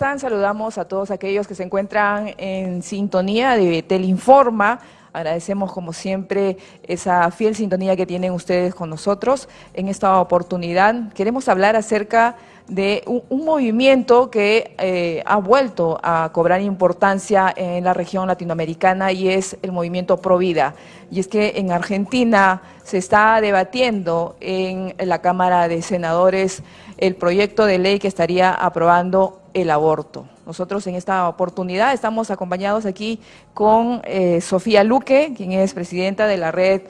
están? Saludamos a todos aquellos que se encuentran en sintonía de Teleinforma. Agradecemos, como siempre, esa fiel sintonía que tienen ustedes con nosotros. En esta oportunidad queremos hablar acerca de un movimiento que ha vuelto a cobrar importancia en la región latinoamericana y es el movimiento Provida. Y es que en Argentina se está debatiendo en la Cámara de Senadores el proyecto de ley que estaría aprobando el aborto. Nosotros en esta oportunidad estamos acompañados aquí con Sofía Luque, quien es presidenta de la red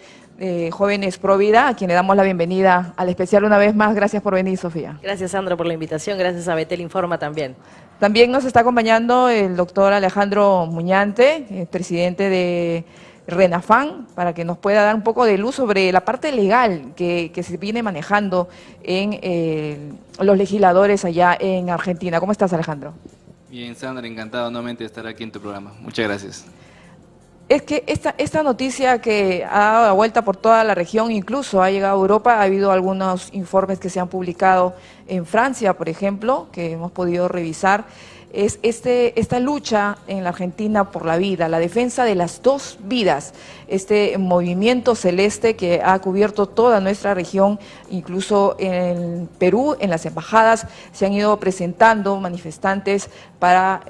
Jóvenes Provida, a quien le damos la bienvenida al especial una vez más. Gracias por venir, Sofía. Gracias, Sandra, por la invitación. Gracias a Teleinforma también. También nos está acompañando el doctor Alejandro Muñante, presidente de RENAFAN, para que nos pueda dar un poco de luz sobre la parte legal que se viene manejando en los legisladores allá en Argentina. ¿Cómo estás, Alejandro? Bien, Sandra, encantado nuevamente de estar aquí en tu programa. Muchas gracias. Es que esta noticia que ha dado la vuelta por toda la región, incluso ha llegado a Europa, ha habido algunos informes que se han publicado en Francia, por ejemplo, que hemos podido revisar, es esta lucha en la Argentina por la vida, la defensa de las dos vidas, este movimiento celeste que ha cubierto toda nuestra región, incluso en Perú, en las embajadas, se han ido presentando manifestantes para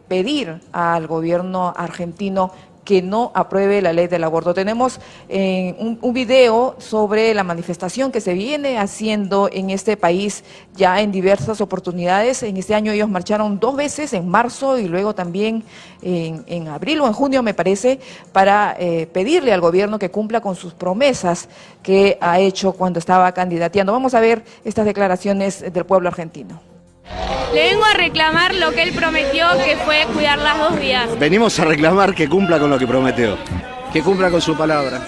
pedir al gobierno argentino que no apruebe la ley del aborto. Tenemos un video sobre la manifestación que se viene haciendo en este país ya en diversas oportunidades. En este año ellos marcharon 2 veces, en marzo y luego también en abril o en junio, me parece, para pedirle al gobierno que cumpla con sus promesas que ha hecho cuando estaba candidateando. Vamos a ver estas declaraciones del pueblo argentino. Le vengo a reclamar lo que él prometió, que fue cuidar las 2 vidas. Venimos a reclamar que cumpla con lo que prometió. Que cumpla con su palabra.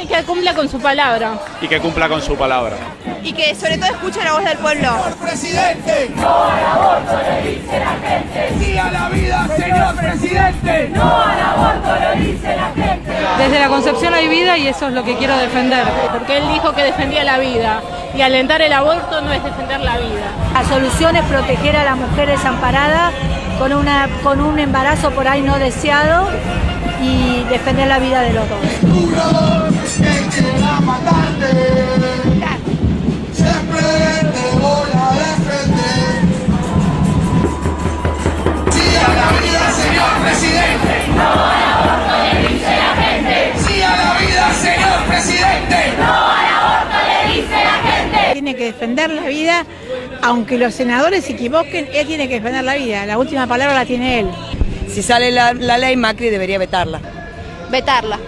Que cumpla con su palabra. Y que cumpla con su palabra. Y que sobre todo escuche la voz del pueblo. Señor presidente, no al aborto, le dice la gente. Sí a la vida, señor presidente. No al aborto, le dice la gente. Desde la concepción hay vida y eso es lo que quiero defender. Porque él dijo que defendía la vida. Y alentar el aborto no es defender la vida. La solución es proteger a la mujer desamparada con un embarazo por ahí no deseado y defender la vida de los dos. Siempre te voy a defender. Sí a la vida, señor presidente. No al aborto, le dice la gente. Sí a la vida, señor presidente. No al aborto, le dice la gente. Tiene que defender la vida, aunque los senadores se equivoquen, él tiene que defender la vida. La última palabra la tiene él. Si sale la ley, Macri debería vetarla. Vetarla.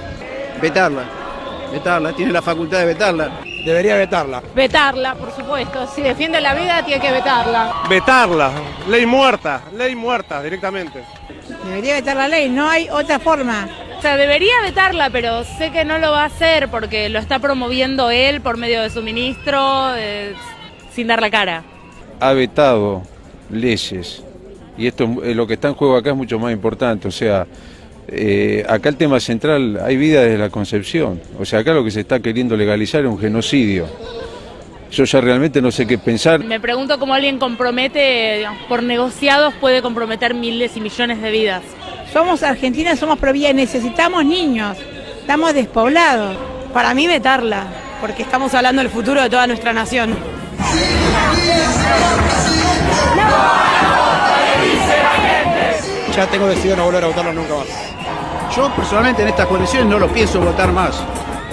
Vetarla, tiene la facultad de vetarla. Debería vetarla. Vetarla, por supuesto. Si defiende la vida, tiene que vetarla. Vetarla, ley muerta directamente. Debería vetar la ley, no hay otra forma. O sea, debería vetarla, pero sé que no lo va a hacer porque lo está promoviendo él por medio de su ministro, sin dar la cara. Ha vetado leyes y esto, lo que está en juego acá es mucho más importante, o sea, acá el tema central, hay vida desde la concepción, o sea, acá lo que se está queriendo legalizar es un genocidio. Yo ya realmente no sé qué pensar. Me pregunto cómo alguien compromete, digamos, por negociados puede comprometer miles y millones de vidas. Somos Argentina, somos Provida y necesitamos niños, estamos despoblados. Para mí vetarla, porque estamos hablando del futuro de toda nuestra nación. Ya tengo decidido no volver a votarlo nunca más. Yo personalmente en estas condiciones no los pienso votar más.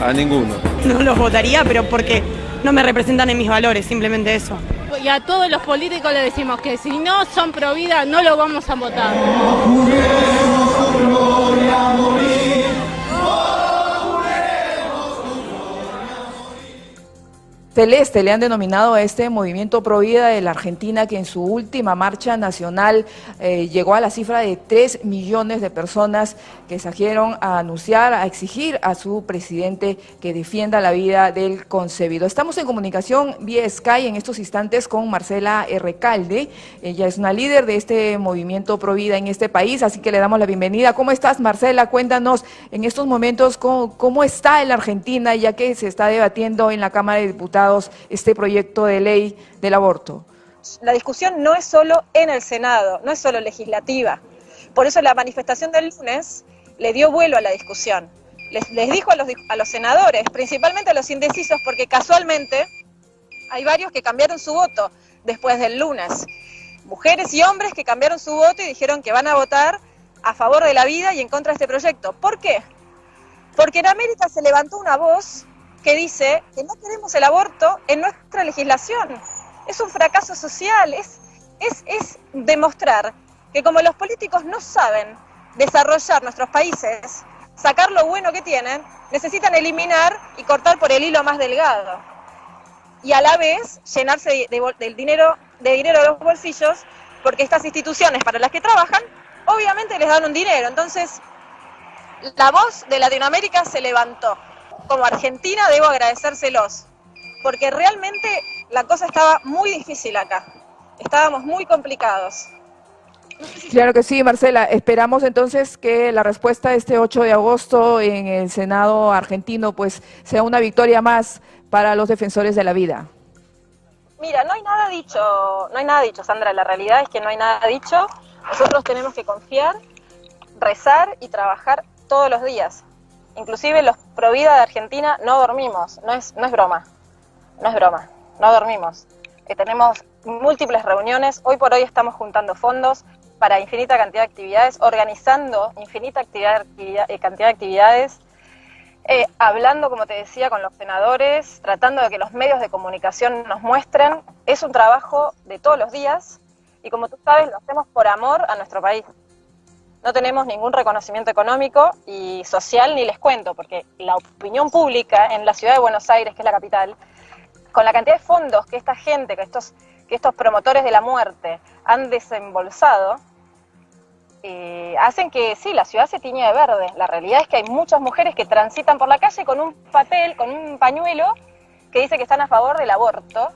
A ninguno. No los votaría, pero porque no me representan en mis valores, simplemente eso. Y a todos los políticos le decimos que si no son pro vida, no lo vamos a votar. Celeste le han denominado a este movimiento Provida de la Argentina, que en su última marcha nacional llegó a la cifra de 3 millones de personas que salieron a anunciar, a exigir a su presidente que defienda la vida del concebido. Estamos en comunicación vía Sky en estos instantes con Marcela Recalde. Ella es una líder de este movimiento Provida en este país, así que le damos la bienvenida. ¿Cómo estás, Marcela? Cuéntanos en estos momentos cómo está en la Argentina, ya que se está debatiendo en la Cámara de Diputados este proyecto de ley del aborto. la discusión no es solo en el Senado, no es solo legislativa. Por eso la manifestación del lunes le dio vuelo a la discusión. Les dijo a los senadores, principalmente a los indecisos, porque casualmente hay varios que cambiaron su voto después del lunes. Mujeres y hombres que cambiaron su voto y dijeron que van a votar a favor de la vida y en contra de este proyecto. ¿Por qué? Porque en América se levantó una voz que dice que no queremos el aborto en nuestra legislación. Es un fracaso social, es demostrar que como los políticos no saben desarrollar nuestros países, sacar lo bueno que tienen, necesitan eliminar y cortar por el hilo más delgado. Y a la vez llenarse de dinero de los bolsillos, porque estas instituciones para las que trabajan, obviamente les dan un dinero. Entonces, la voz de Latinoamérica se levantó. Como Argentina debo agradecérselos, porque realmente la cosa estaba muy difícil acá. Estábamos muy complicados. Claro que sí, Marcela. Esperamos entonces que la respuesta este 8 de agosto en el Senado argentino pues sea una victoria más para los defensores de la vida. Mira, no hay nada dicho, Sandra. La realidad es que no hay nada dicho. Nosotros tenemos que confiar, rezar y trabajar todos los días. Inclusive los Provida de Argentina no dormimos, no es broma, no dormimos. Tenemos múltiples reuniones, hoy por hoy estamos juntando fondos para infinita cantidad de actividades, organizando infinita cantidad de actividades, hablando, como te decía, con los senadores, tratando de que los medios de comunicación nos muestren. Es un trabajo de todos los días y, como tú sabes, lo hacemos por amor a nuestro país. No tenemos ningún reconocimiento económico y social, ni les cuento, porque la opinión pública en la ciudad de Buenos Aires, que es la capital, con la cantidad de fondos que esta gente, que estos promotores de la muerte han desembolsado, hacen que sí, la ciudad se tiñe de verde. La realidad es que hay muchas mujeres que transitan por la calle con un papel, con un pañuelo que dice que están a favor del aborto.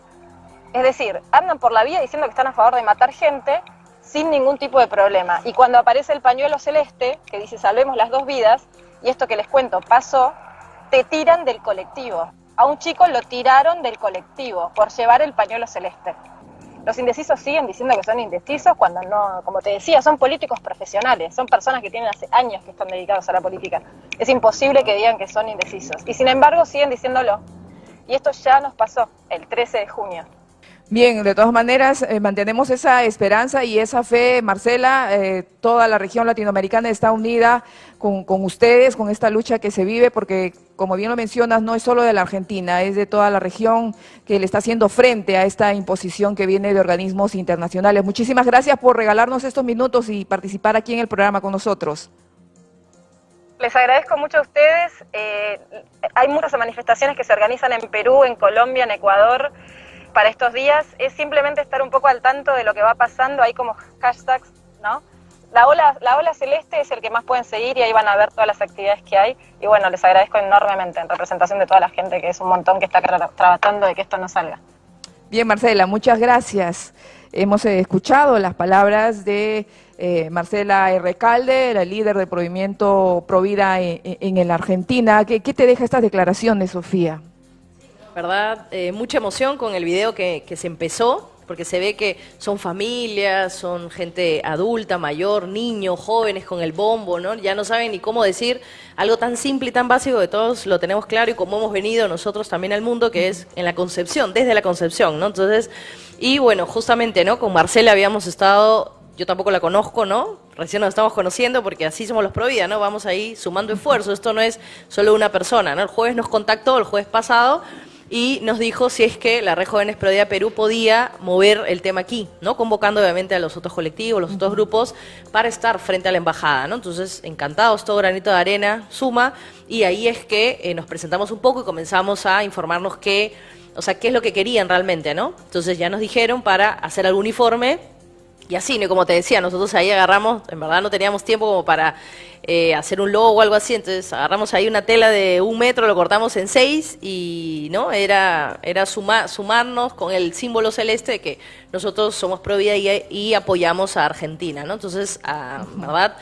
Es decir, andan por la vida diciendo que están a favor de matar gente sin ningún tipo de problema. Y cuando aparece el pañuelo celeste, que dice salvemos las 2 vidas, y esto que les cuento pasó, te tiran del colectivo. A un chico lo tiraron del colectivo por llevar el pañuelo celeste. Los indecisos siguen diciendo que son indecisos cuando no, como te decía, son políticos profesionales, son personas que tienen hace años que están dedicados a la política. Es imposible que digan que son indecisos. Y sin embargo siguen diciéndolo. Y esto ya nos pasó el 13 de junio. Bien, de todas maneras, mantenemos esa esperanza y esa fe, Marcela. Toda la región latinoamericana está unida con ustedes, con esta lucha que se vive, porque, como bien lo mencionas, no es solo de la Argentina, es de toda la región que le está haciendo frente a esta imposición que viene de organismos internacionales. Muchísimas gracias por regalarnos estos minutos y participar aquí en el programa con nosotros. Les agradezco mucho a ustedes. Hay muchas manifestaciones que se organizan en Perú, en Colombia, en Ecuador, para estos días. Es simplemente estar un poco al tanto de lo que va pasando. Hay como hashtags, ¿no? La ola celeste es el que más pueden seguir y ahí van a ver todas las actividades que hay. Y bueno, les agradezco enormemente en representación de toda la gente, que es un montón que está tratando de que esto no salga. Bien, Marcela, muchas gracias. Hemos escuchado las palabras de Marcela Recalde, la líder del movimiento Provida en la Argentina. ¿Qué te deja estas declaraciones, Sofía? ¿Verdad? Mucha emoción con el video que se empezó, porque se ve que son familias, son gente adulta, mayor, niños, jóvenes con el bombo, ¿no? Ya no saben ni cómo decir algo tan simple y tan básico que todos lo tenemos claro y como hemos venido nosotros también al mundo, que es en la concepción, desde la concepción, ¿no? Entonces, y bueno, justamente, ¿no? Con Marcela habíamos estado, yo tampoco la conozco, ¿no? Recién nos estamos conociendo porque así somos los Provida, ¿no? Vamos ahí sumando esfuerzos, esto no es solo una persona, ¿no? El jueves nos contactó, el jueves pasado, y nos dijo si es que la Red Jóvenes Provida Perú podía mover el tema aquí, ¿no? Convocando obviamente a los otros colectivos, los otros grupos, para estar frente a la embajada, ¿no? Entonces, encantados, todo granito de arena suma, y ahí es que nos presentamos un poco y comenzamos a informarnos qué es lo que querían realmente, ¿no? Entonces ya nos dijeron para hacer algún informe, y así, ¿no? Como te decía, nosotros ahí agarramos, en verdad no teníamos tiempo como para hacer un logo o algo así, entonces agarramos ahí una tela de 1 metro, lo cortamos en 6 y no era sumarnos con el símbolo celeste de que nosotros somos Provida y apoyamos a Argentina, ¿no? Entonces, verdad,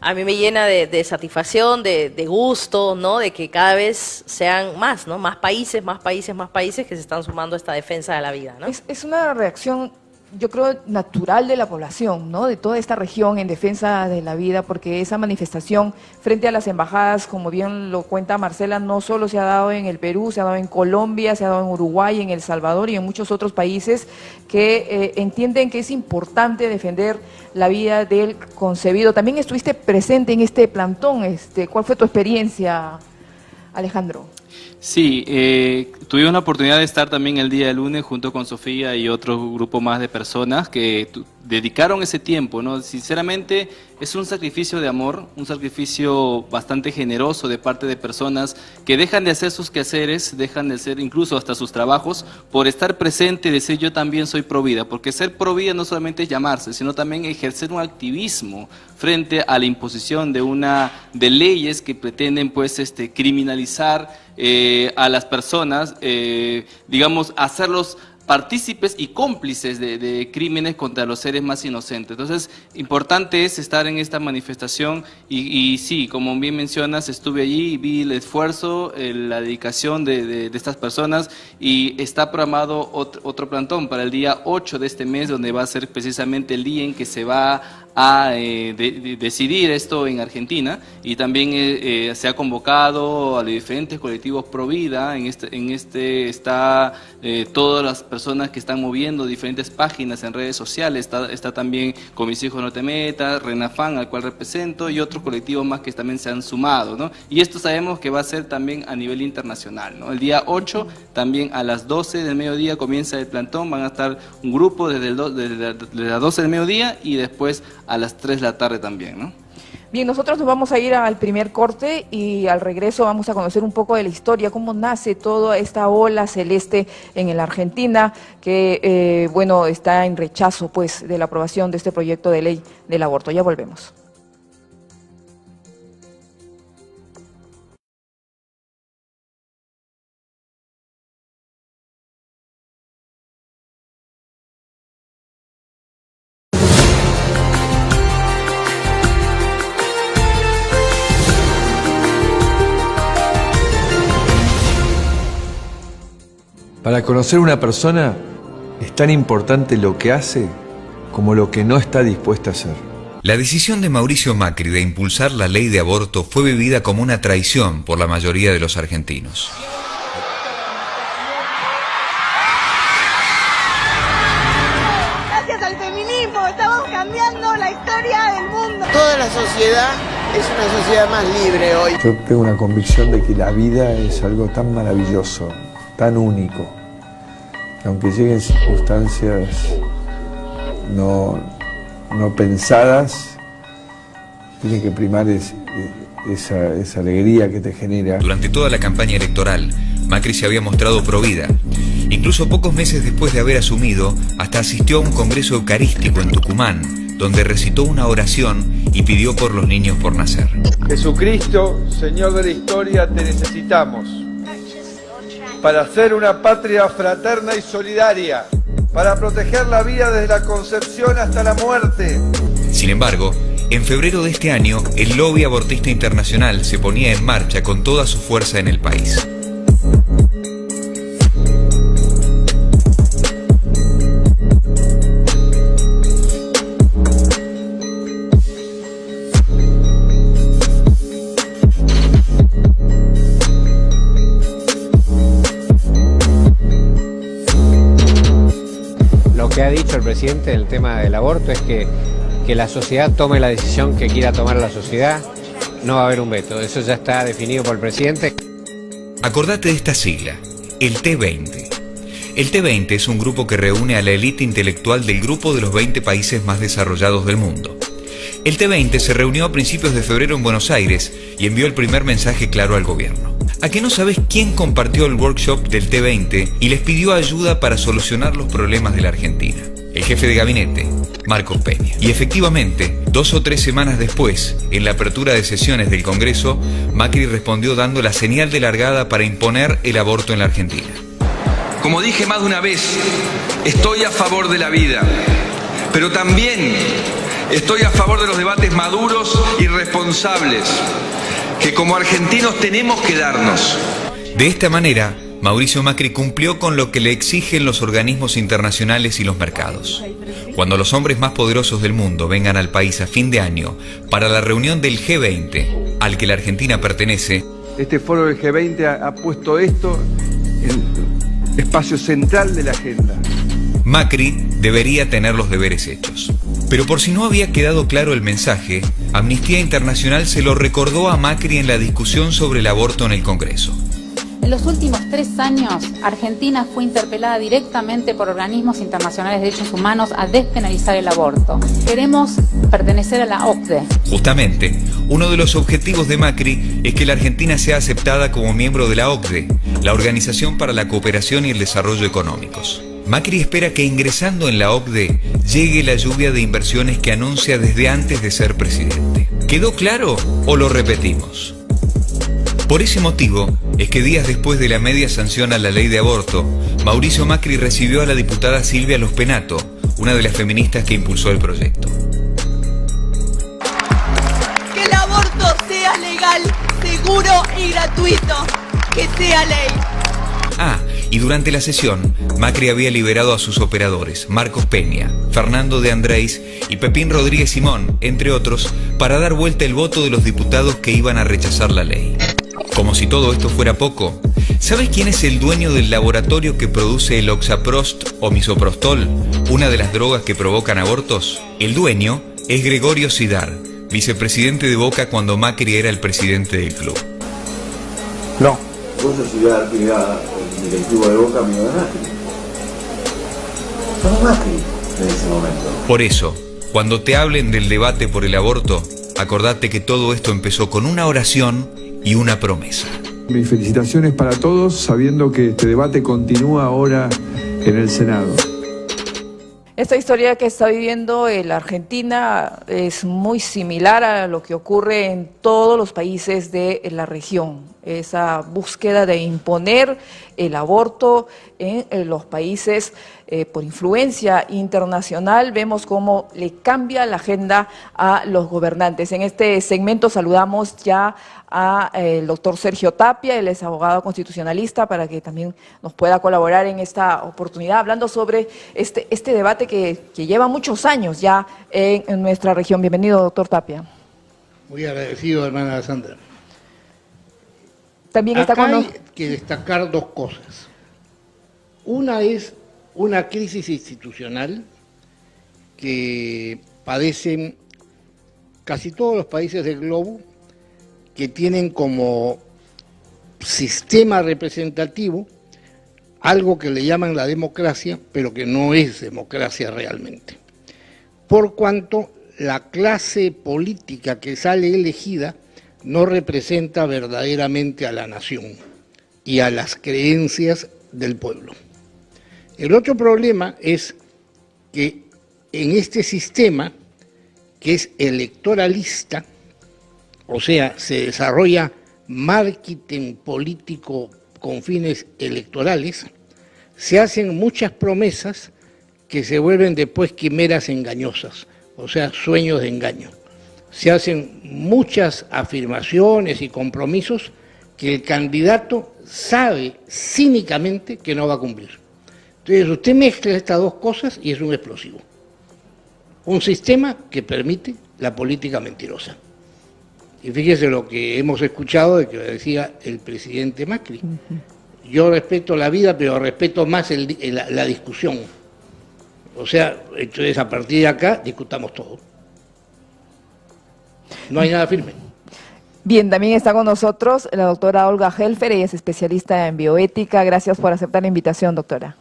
a mí me llena de satisfacción, de gusto, ¿no? De que cada vez sean más, ¿no? Más países que se están sumando a esta defensa de la vida, ¿no? Es una reacción yo creo, natural de la población, ¿no? De toda esta región en defensa de la vida, porque esa manifestación frente a las embajadas, como bien lo cuenta Marcela, no solo se ha dado en el Perú, se ha dado en Colombia, se ha dado en Uruguay, en El Salvador y en muchos otros países que entienden que es importante defender la vida del concebido. También estuviste presente en este plantón, ¿cuál fue tu experiencia, Alejandro? Sí, tuvimos la oportunidad de estar también el día de lunes junto con Sofía y otro grupo más de personas que dedicaron ese tiempo, ¿no? Sinceramente es un sacrificio de amor, un sacrificio bastante generoso de parte de personas que dejan de hacer sus quehaceres, dejan de hacer incluso hasta sus trabajos por estar presente y decir yo también soy pro vida, porque ser pro vida no solamente es llamarse, sino también ejercer un activismo frente a la imposición de leyes que pretenden pues criminalizar a las personas, digamos, hacerlos partícipes y cómplices de crímenes contra los seres más inocentes. Entonces, importante es estar en esta manifestación y sí, como bien mencionas, estuve allí y vi el esfuerzo, la dedicación de estas personas y está programado otro plantón para el día 8 de este mes, donde va a ser precisamente el día en que se va a decidir esto en Argentina y también se ha convocado a los diferentes colectivos pro vida, está todas las personas que están moviendo diferentes páginas en redes sociales, está también Con Mis Hijos No Te Metas, Renafán, al cual represento, y otros colectivos más que también se han sumado, ¿no? Y esto sabemos que va a ser también a nivel internacional, ¿no? El día 8, también a las 12 del mediodía comienza el plantón, van a estar un grupo desde las 12 del mediodía y después a las 3 de la tarde también, ¿no? Bien, nosotros nos vamos a ir al primer corte y al regreso vamos a conocer un poco de la historia, cómo nace toda esta ola celeste en la Argentina, que bueno, está en rechazo pues de la aprobación de este proyecto de ley del aborto. Ya volvemos. Para conocer una persona es tan importante lo que hace como lo que no está dispuesta a hacer. La decisión de Mauricio Macri de impulsar la ley de aborto fue vivida como una traición por la mayoría de los argentinos. Gracias al feminismo estamos cambiando la historia del mundo. Toda la sociedad es una sociedad más libre hoy. Yo tengo una convicción de que la vida es algo tan maravilloso, tan único, que aunque lleguen circunstancias no pensadas, tiene que primar esa alegría que te genera. Durante toda la campaña electoral, Macri se había mostrado pro vida. Incluso pocos meses después de haber asumido, hasta asistió a un congreso eucarístico en Tucumán, donde recitó una oración y pidió por los niños por nacer. Jesucristo, Señor de la historia, te necesitamos para ser una patria fraterna y solidaria, para proteger la vida desde la concepción hasta la muerte. Sin embargo, en febrero de este año, el lobby abortista internacional se ponía en marcha con toda su fuerza en el país. Lo que ha dicho el presidente del tema del aborto es que la sociedad tome la decisión que quiera tomar la sociedad, no va a haber un veto, eso ya está definido por el presidente. Acordate de esta sigla, el T20. El T20 es un grupo que reúne a la élite intelectual del grupo de los 20 países más desarrollados del mundo. El T20 se reunió a principios de febrero en Buenos Aires y envió el primer mensaje claro al gobierno. ¿A que no sabes quién compartió el workshop del T20 y les pidió ayuda para solucionar los problemas de la Argentina? El jefe de gabinete, Marcos Peña. Y efectivamente, 2 o 3 semanas después, en la apertura de sesiones del Congreso, Macri respondió dando la señal de largada para imponer el aborto en la Argentina. Como dije más de una vez, estoy a favor de la vida, pero también estoy a favor de los debates maduros y responsables que como argentinos tenemos que darnos. De esta manera, Mauricio Macri cumplió con lo que le exigen los organismos internacionales y los mercados. Cuando los hombres más poderosos del mundo vengan al país a fin de año para la reunión del G20, al que la Argentina pertenece, Este foro del G20 ha puesto esto en espacio central de la agenda. Macri debería tener los deberes hechos. Pero por si no había quedado claro el mensaje, Amnistía Internacional se lo recordó a Macri en la discusión sobre el aborto en el Congreso. En los últimos 3 años, Argentina fue interpelada directamente por organismos internacionales de derechos humanos a despenalizar el aborto. Queremos pertenecer a la OCDE. Justamente, uno de los objetivos de Macri es que la Argentina sea aceptada como miembro de la OCDE, la Organización para la Cooperación y el Desarrollo Económicos. Macri espera que ingresando en la OCDE llegue la lluvia de inversiones que anuncia desde antes de ser presidente. ¿Quedó claro o lo repetimos? Por ese motivo es que días después de la media sanción a la ley de aborto, Mauricio Macri recibió a la diputada Silvia Lospenato, una de las feministas que impulsó el proyecto. Que el aborto sea legal, seguro y gratuito. Que sea ley. Y durante la sesión, Macri había liberado a sus operadores, Marcos Peña, Fernando de Andrés y Pepín Rodríguez Simón, entre otros, para dar vuelta el voto de los diputados que iban a rechazar la ley. Como si todo esto fuera poco, ¿sabes quién es el dueño del laboratorio que produce el Oxaprost o Misoprostol, una de las drogas que provocan abortos? El dueño es Gregorio Sidar, vicepresidente de Boca cuando Macri era el presidente del club. No. Vos sos Sidar, que era el directivo de Boca, amigo de Macri. Somos Macri en ese momento. Por eso, cuando te hablen del debate por el aborto, acordate que todo esto empezó con una oración y una promesa. Mis felicitaciones para todos, sabiendo que este debate continúa ahora en el Senado. Esta historia que está viviendo la Argentina es muy similar a lo que ocurre en todos los países de la región. Esa búsqueda de imponer el aborto en los países por influencia internacional. Vemos cómo le cambia la agenda a los gobernantes. En este segmento saludamos ya al doctor Sergio Tapia, él es abogado constitucionalista, para que también nos pueda colaborar en esta oportunidad, hablando sobre este debate que lleva muchos años ya en nuestra región. Bienvenido, doctor Tapia. Muy agradecido, hermana Sandra. También está Acá con hay que destacar 2 cosas. Una es una crisis institucional que padecen casi todos los países del globo, que tienen como sistema representativo algo que le llaman la democracia, pero que no es democracia realmente. Por cuanto la clase política que sale elegida no representa verdaderamente a la nación y a las creencias del pueblo. El otro problema es que en este sistema, que es electoralista, o sea, se desarrolla marketing político con fines electorales, se hacen muchas promesas que se vuelven después quimeras engañosas, o sea, sueños de engaño. Se hacen muchas afirmaciones y compromisos que el candidato sabe cínicamente que no va a cumplir. Entonces usted mezcla estas 2 cosas y es un explosivo. Un sistema que permite la política mentirosa. Y fíjese lo que hemos escuchado de que decía el presidente Macri. Yo respeto la vida, pero respeto más la discusión. O sea, entonces a partir de acá discutamos todo. No hay nada firme. Bien, también está con nosotros la doctora Olga Helfer, ella es especialista en bioética. Gracias por aceptar la invitación, doctora.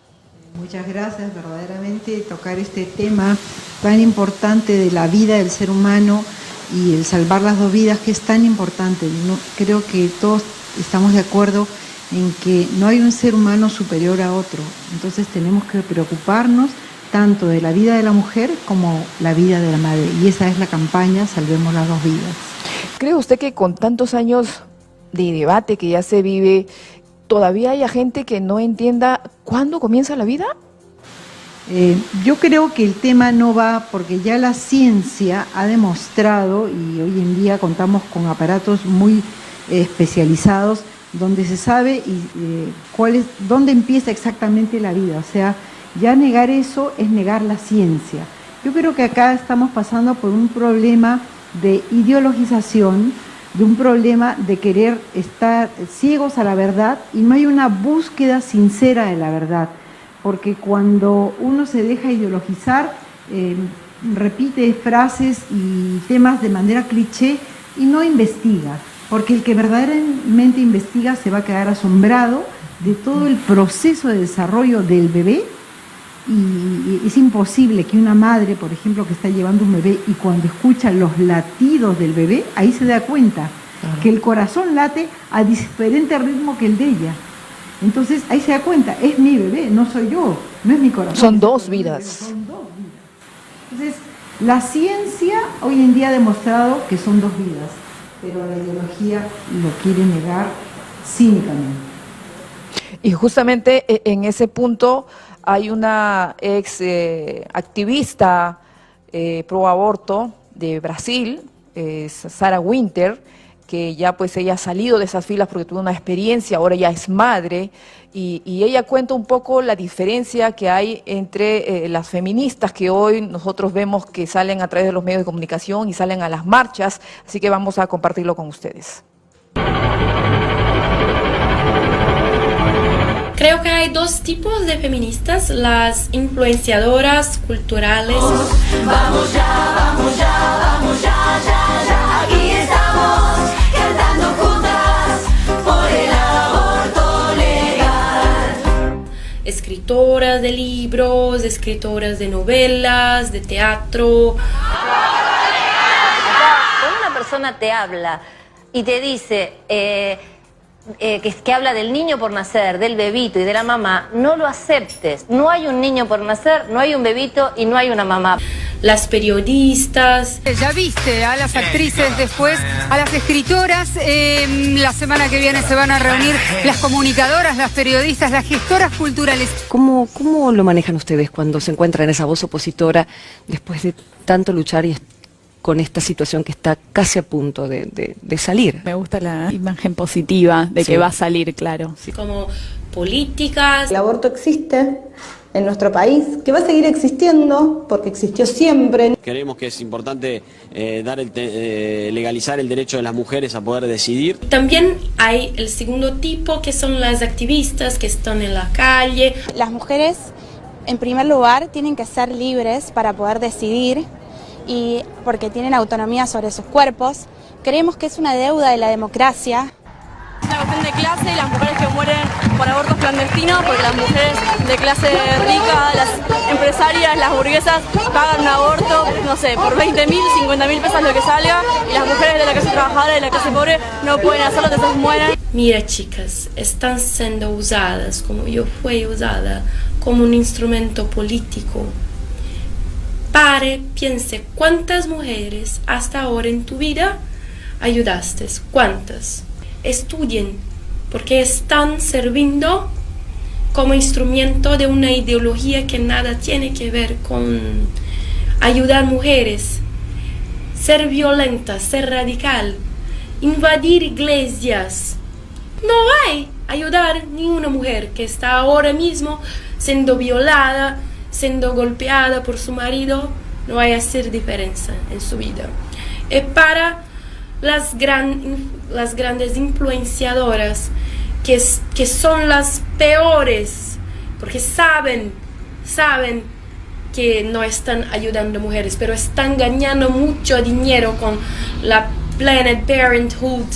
Muchas gracias, verdaderamente tocar este tema tan importante de la vida del ser humano y el salvar las 2 vidas, que es tan importante. Creo que todos estamos de acuerdo en que no hay un ser humano superior a otro, entonces tenemos que preocuparnos tanto de la vida de la mujer como la vida de la madre, y esa es la campaña Salvemos las 2 vidas. ¿Cree usted que con tantos años de debate que ya se vive, todavía haya gente que no entienda cuándo comienza la vida? Yo creo que el tema no va, porque ya la ciencia ha demostrado, y hoy en día contamos con aparatos muy especializados, donde se sabe dónde empieza exactamente la vida. O sea, ya negar eso es negar la ciencia. Yo creo que acá estamos pasando por un problema de ideologización, de un problema de querer estar ciegos a la verdad, y no hay una búsqueda sincera de la verdad, porque cuando uno se deja ideologizar, repite frases y temas de manera cliché y no investiga, porque el que verdaderamente investiga se va a quedar asombrado de todo el proceso de desarrollo del bebé. Y es imposible que una madre, por ejemplo, que está llevando un bebé y cuando escucha los latidos del bebé, ahí se da cuenta que el corazón late a diferente ritmo que el de ella. Entonces ahí se da cuenta, es mi bebé, no soy yo, no es mi corazón. Son dos vidas. Entonces, la ciencia hoy en día ha demostrado que son dos vidas, pero la ideología lo quiere negar cínicamente. Y justamente en ese punto hay una ex activista pro aborto de Brasil, Sarah Winter, que ya pues ella ha salido de esas filas porque tuvo una experiencia, ahora ya es madre, y ella cuenta un poco la diferencia que hay entre las feministas que hoy nosotros vemos que salen a través de los medios de comunicación y salen a las marchas, así que vamos a compartirlo con ustedes. Creo que hay dos tipos de feministas, las influenciadoras culturales. Vamos ya, vamos ya, vamos ya, ya, ya. Aquí estamos cantando juntas por el aborto legal. Escritoras de libros, escritoras de novelas, de teatro. Cuando una persona te habla y te dice que habla del niño por nacer, del bebito y de la mamá, no lo aceptes. No hay un niño por nacer, no hay un bebito y no hay una mamá. Las periodistas. Ya viste a las actrices después, a las escritoras. La semana que viene se van a reunir las comunicadoras, las periodistas, las gestoras culturales. ¿Cómo lo manejan ustedes cuando se encuentran en esa voz opositora después de tanto luchar y con esta situación que está casi a punto de salir? Me gusta la imagen positiva de que va a salir, claro. Sí. Como políticas. El aborto existe en nuestro país, que va a seguir existiendo porque existió siempre. Creemos que es importante legalizar el derecho de las mujeres a poder decidir. También hay el segundo tipo, que son las activistas que están en la calle. Las mujeres, en primer lugar, tienen que ser libres para poder decidir, y porque tienen autonomía sobre sus cuerpos. Creemos que es una deuda de la democracia. Es una cuestión de clase, las mujeres que mueren por abortos clandestinos, porque las mujeres de clase rica, las empresarias, las burguesas, pagan un aborto, no sé, por 20.000, 50.000 pesos lo que salga, y las mujeres de la clase trabajadora, de la clase pobre, no pueden hacerlo, entonces mueren. Mira, chicas, están siendo usadas, como yo fui usada, como un instrumento político. Pare, piense, ¿cuántas mujeres hasta ahora en tu vida ayudaste? ¿Cuántas? Estudien, porque están sirviendo como instrumento de una ideología que nada tiene que ver con ayudar mujeres. Ser violenta, ser radical, invadir iglesias. No hay ayudar ni una mujer que está ahora mismo siendo violada, siendo golpeada por su marido, no va a hacer diferencia en su vida. Y para las grandes influenciadoras, que son las peores, porque saben que no están ayudando mujeres, pero están ganando mucho dinero con la Planned Parenthood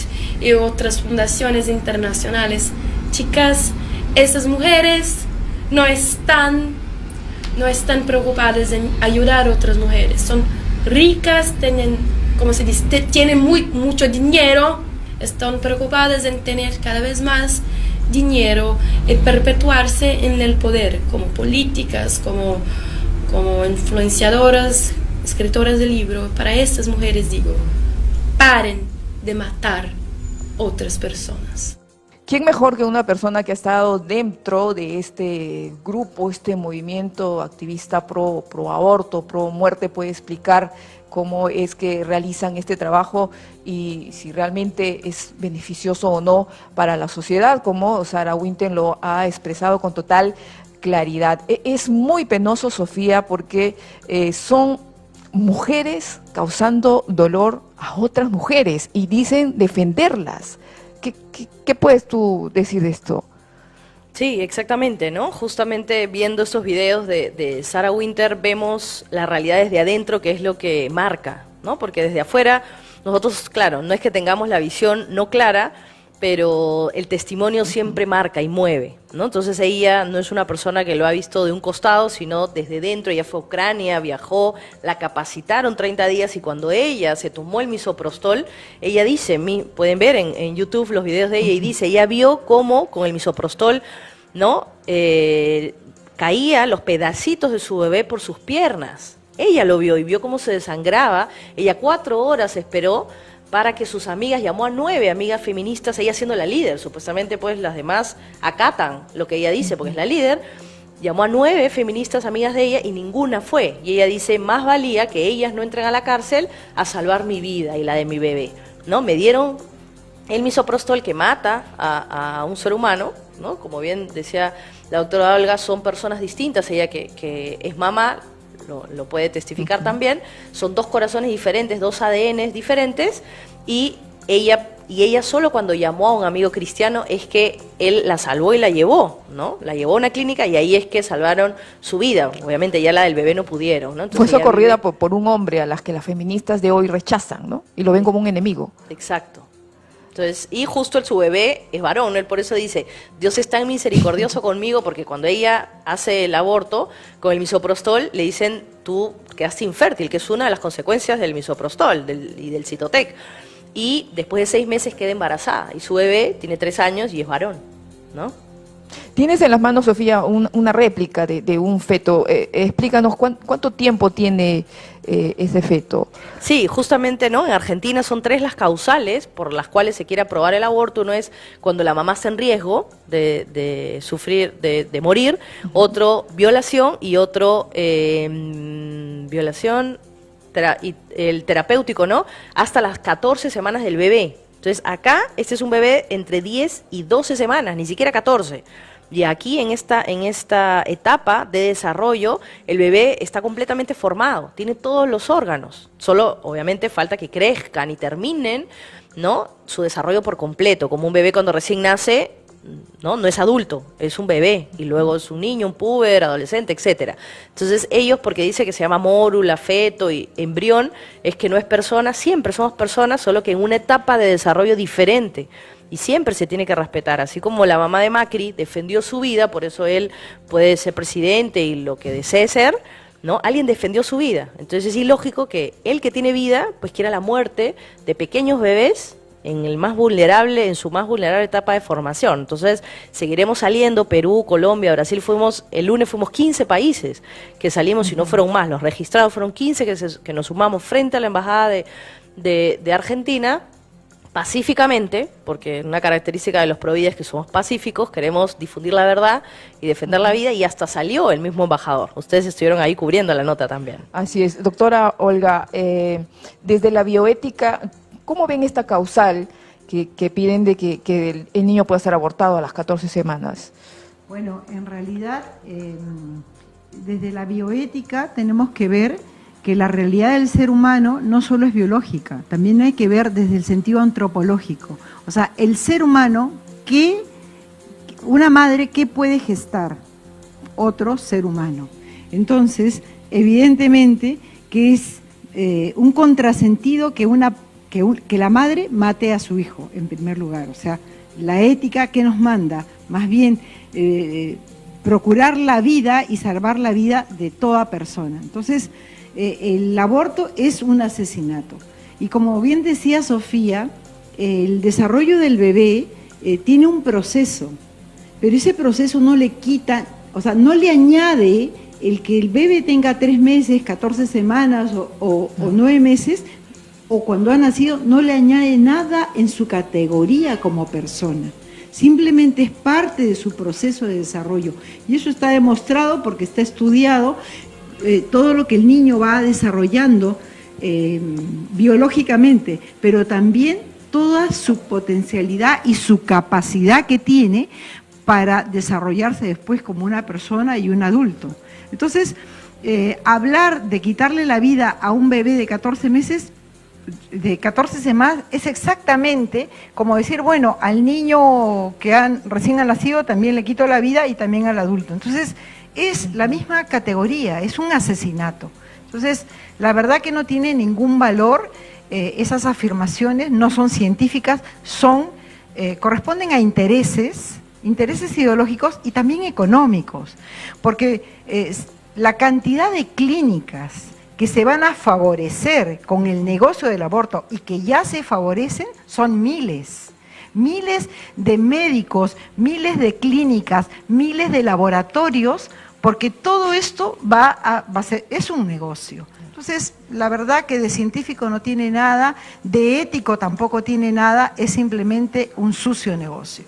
y otras fundaciones internacionales. Chicas, esas mujeres no están preocupadas en ayudar a otras mujeres. Son ricas, tienen, como se dice, tienen mucho dinero, están preocupadas en tener cada vez más dinero y perpetuarse en el poder, como políticas, como influenciadoras, escritoras de libros. Para estas mujeres digo, paren de matar otras personas. ¿Quién mejor que una persona que ha estado dentro de este grupo, este movimiento activista pro aborto, pro muerte, puede explicar cómo es que realizan este trabajo y si realmente es beneficioso o no para la sociedad, como Sarah Winter lo ha expresado con total claridad. Es muy penoso, Sofía, porque son mujeres causando dolor a otras mujeres y dicen defenderlas. ¿Qué puedes tú decir de esto? Sí, exactamente, ¿no? Justamente viendo estos videos de Sarah Winter vemos la realidad desde adentro, que es lo que marca, ¿no? Porque desde afuera nosotros, claro, no es que tengamos la visión no clara, pero el testimonio siempre marca y mueve, ¿no? Entonces ella no es una persona que lo ha visto de un costado, sino desde dentro. Ella fue a Ucrania, viajó, la capacitaron 30 días y cuando ella se tomó el misoprostol, ella dice, pueden ver en YouTube los videos de ella, y dice, ella vio cómo con el misoprostol, ¿no? Caía los pedacitos de su bebé por sus piernas. Ella lo vio y vio cómo se desangraba. Ella 4 horas esperó para que sus amigas, llamó a 9 amigas feministas, ella siendo la líder, supuestamente pues las demás acatan lo que ella dice porque es la líder, llamó a 9 feministas amigas de ella y ninguna fue, y ella dice, más valía que ellas no entren a la cárcel a salvar mi vida y la de mi bebé, ¿no? Me dieron el misoprostol que mata a un ser humano, ¿no? Como bien decía la doctora Olga, son personas distintas, ella que es mamá, lo puede testificar también, son 2 corazones diferentes, 2 ADNs diferentes, y ella solo cuando llamó a un amigo cristiano es que él la salvó y la llevó, ¿no? La llevó a una clínica y ahí es que salvaron su vida. Obviamente ya la del bebé no pudieron, ¿no? Entonces, fue socorrida por un hombre a las que las feministas de hoy rechazan, ¿no? Y lo ven como un enemigo. Exacto. Entonces, y justo su bebé es varón, él por eso dice, Dios es tan misericordioso conmigo, porque cuando ella hace el aborto con el misoprostol, le dicen, tú quedaste infértil, que es una de las consecuencias del misoprostol y del Cytotec. Y después de 6 meses queda embarazada, y su bebé tiene 3 años y es varón, ¿no? Tienes en las manos, Sofía, una réplica de un feto. Explícanos cuánto tiempo tiene ese feto. Sí, justamente, ¿no? En Argentina son 3 las causales por las cuales se quiere aprobar el aborto. Uno es cuando la mamá está en riesgo de sufrir, de morir. Otro, violación, y otro, violación, el terapéutico, ¿no? Hasta las 14 semanas del bebé. Entonces acá, este es un bebé entre 10 y 12 semanas, ni siquiera 14. Y aquí en esta etapa de desarrollo, el bebé está completamente formado, tiene todos los órganos. Solo, obviamente, falta que crezcan y terminen, ¿no?, su desarrollo por completo. Como un bebé cuando recién nace, no es adulto, es un bebé, y luego es un niño, un puber, adolescente, etcétera. Entonces ellos, porque dice que se llama mórula, feto y embrión, es que no es persona, siempre somos personas, solo que en una etapa de desarrollo diferente. Y siempre se tiene que respetar, así como la mamá de Macri defendió su vida, por eso él puede ser presidente y lo que desee ser, ¿no? Alguien defendió su vida. Entonces es ilógico que él, que tiene vida, pues quiera la muerte de pequeños bebés en su más vulnerable etapa de formación. Entonces seguiremos saliendo, Perú, Colombia, Brasil, el lunes fuimos 15 países que salimos, y no fueron más, los registrados fueron 15 que nos sumamos frente a la embajada de Argentina, pacíficamente, porque una característica de los Provida es que somos pacíficos, queremos difundir la verdad y defender la vida, y hasta salió el mismo embajador. Ustedes estuvieron ahí cubriendo la nota también. Así es. Doctora Olga, desde la bioética, ¿cómo ven esta causal que piden de que el niño pueda ser abortado a las 14 semanas? Bueno, en realidad, desde la bioética tenemos que ver que la realidad del ser humano no solo es biológica, también hay que ver desde el sentido antropológico. O sea, el ser humano, una madre, ¿qué puede gestar? Otro ser humano. Entonces, evidentemente que es un contrasentido que la madre mate a su hijo, en primer lugar. O sea, la ética que nos manda, más bien procurar la vida y salvar la vida de toda persona. Entonces, el aborto es un asesinato. Y como bien decía Sofía, el desarrollo del bebé tiene un proceso, pero ese proceso no le quita, o sea, no le añade el que el bebé tenga 3 meses, 14 semanas o 9 meses, o cuando ha nacido, no le añade nada en su categoría como persona. Simplemente es parte de su proceso de desarrollo. Y eso está demostrado porque está estudiado. Todo lo que el niño va desarrollando biológicamente, pero también toda su potencialidad y su capacidad que tiene para desarrollarse después como una persona y un adulto. Entonces, hablar de quitarle la vida a un bebé de 14 meses, de 14 semanas, es exactamente como decir, bueno, al niño que recién ha nacido también le quito la vida y también al adulto. Entonces, es la misma categoría, es un asesinato. Entonces, la verdad que no tiene ningún valor, esas afirmaciones no son científicas, corresponden a intereses ideológicos y también económicos, porque la cantidad de clínicas que se van a favorecer con el negocio del aborto y que ya se favorecen son miles de médicos, miles de clínicas, miles de laboratorios, porque todo esto es un negocio. Entonces, la verdad que de científico no tiene nada, de ético tampoco tiene nada, es simplemente un sucio negocio.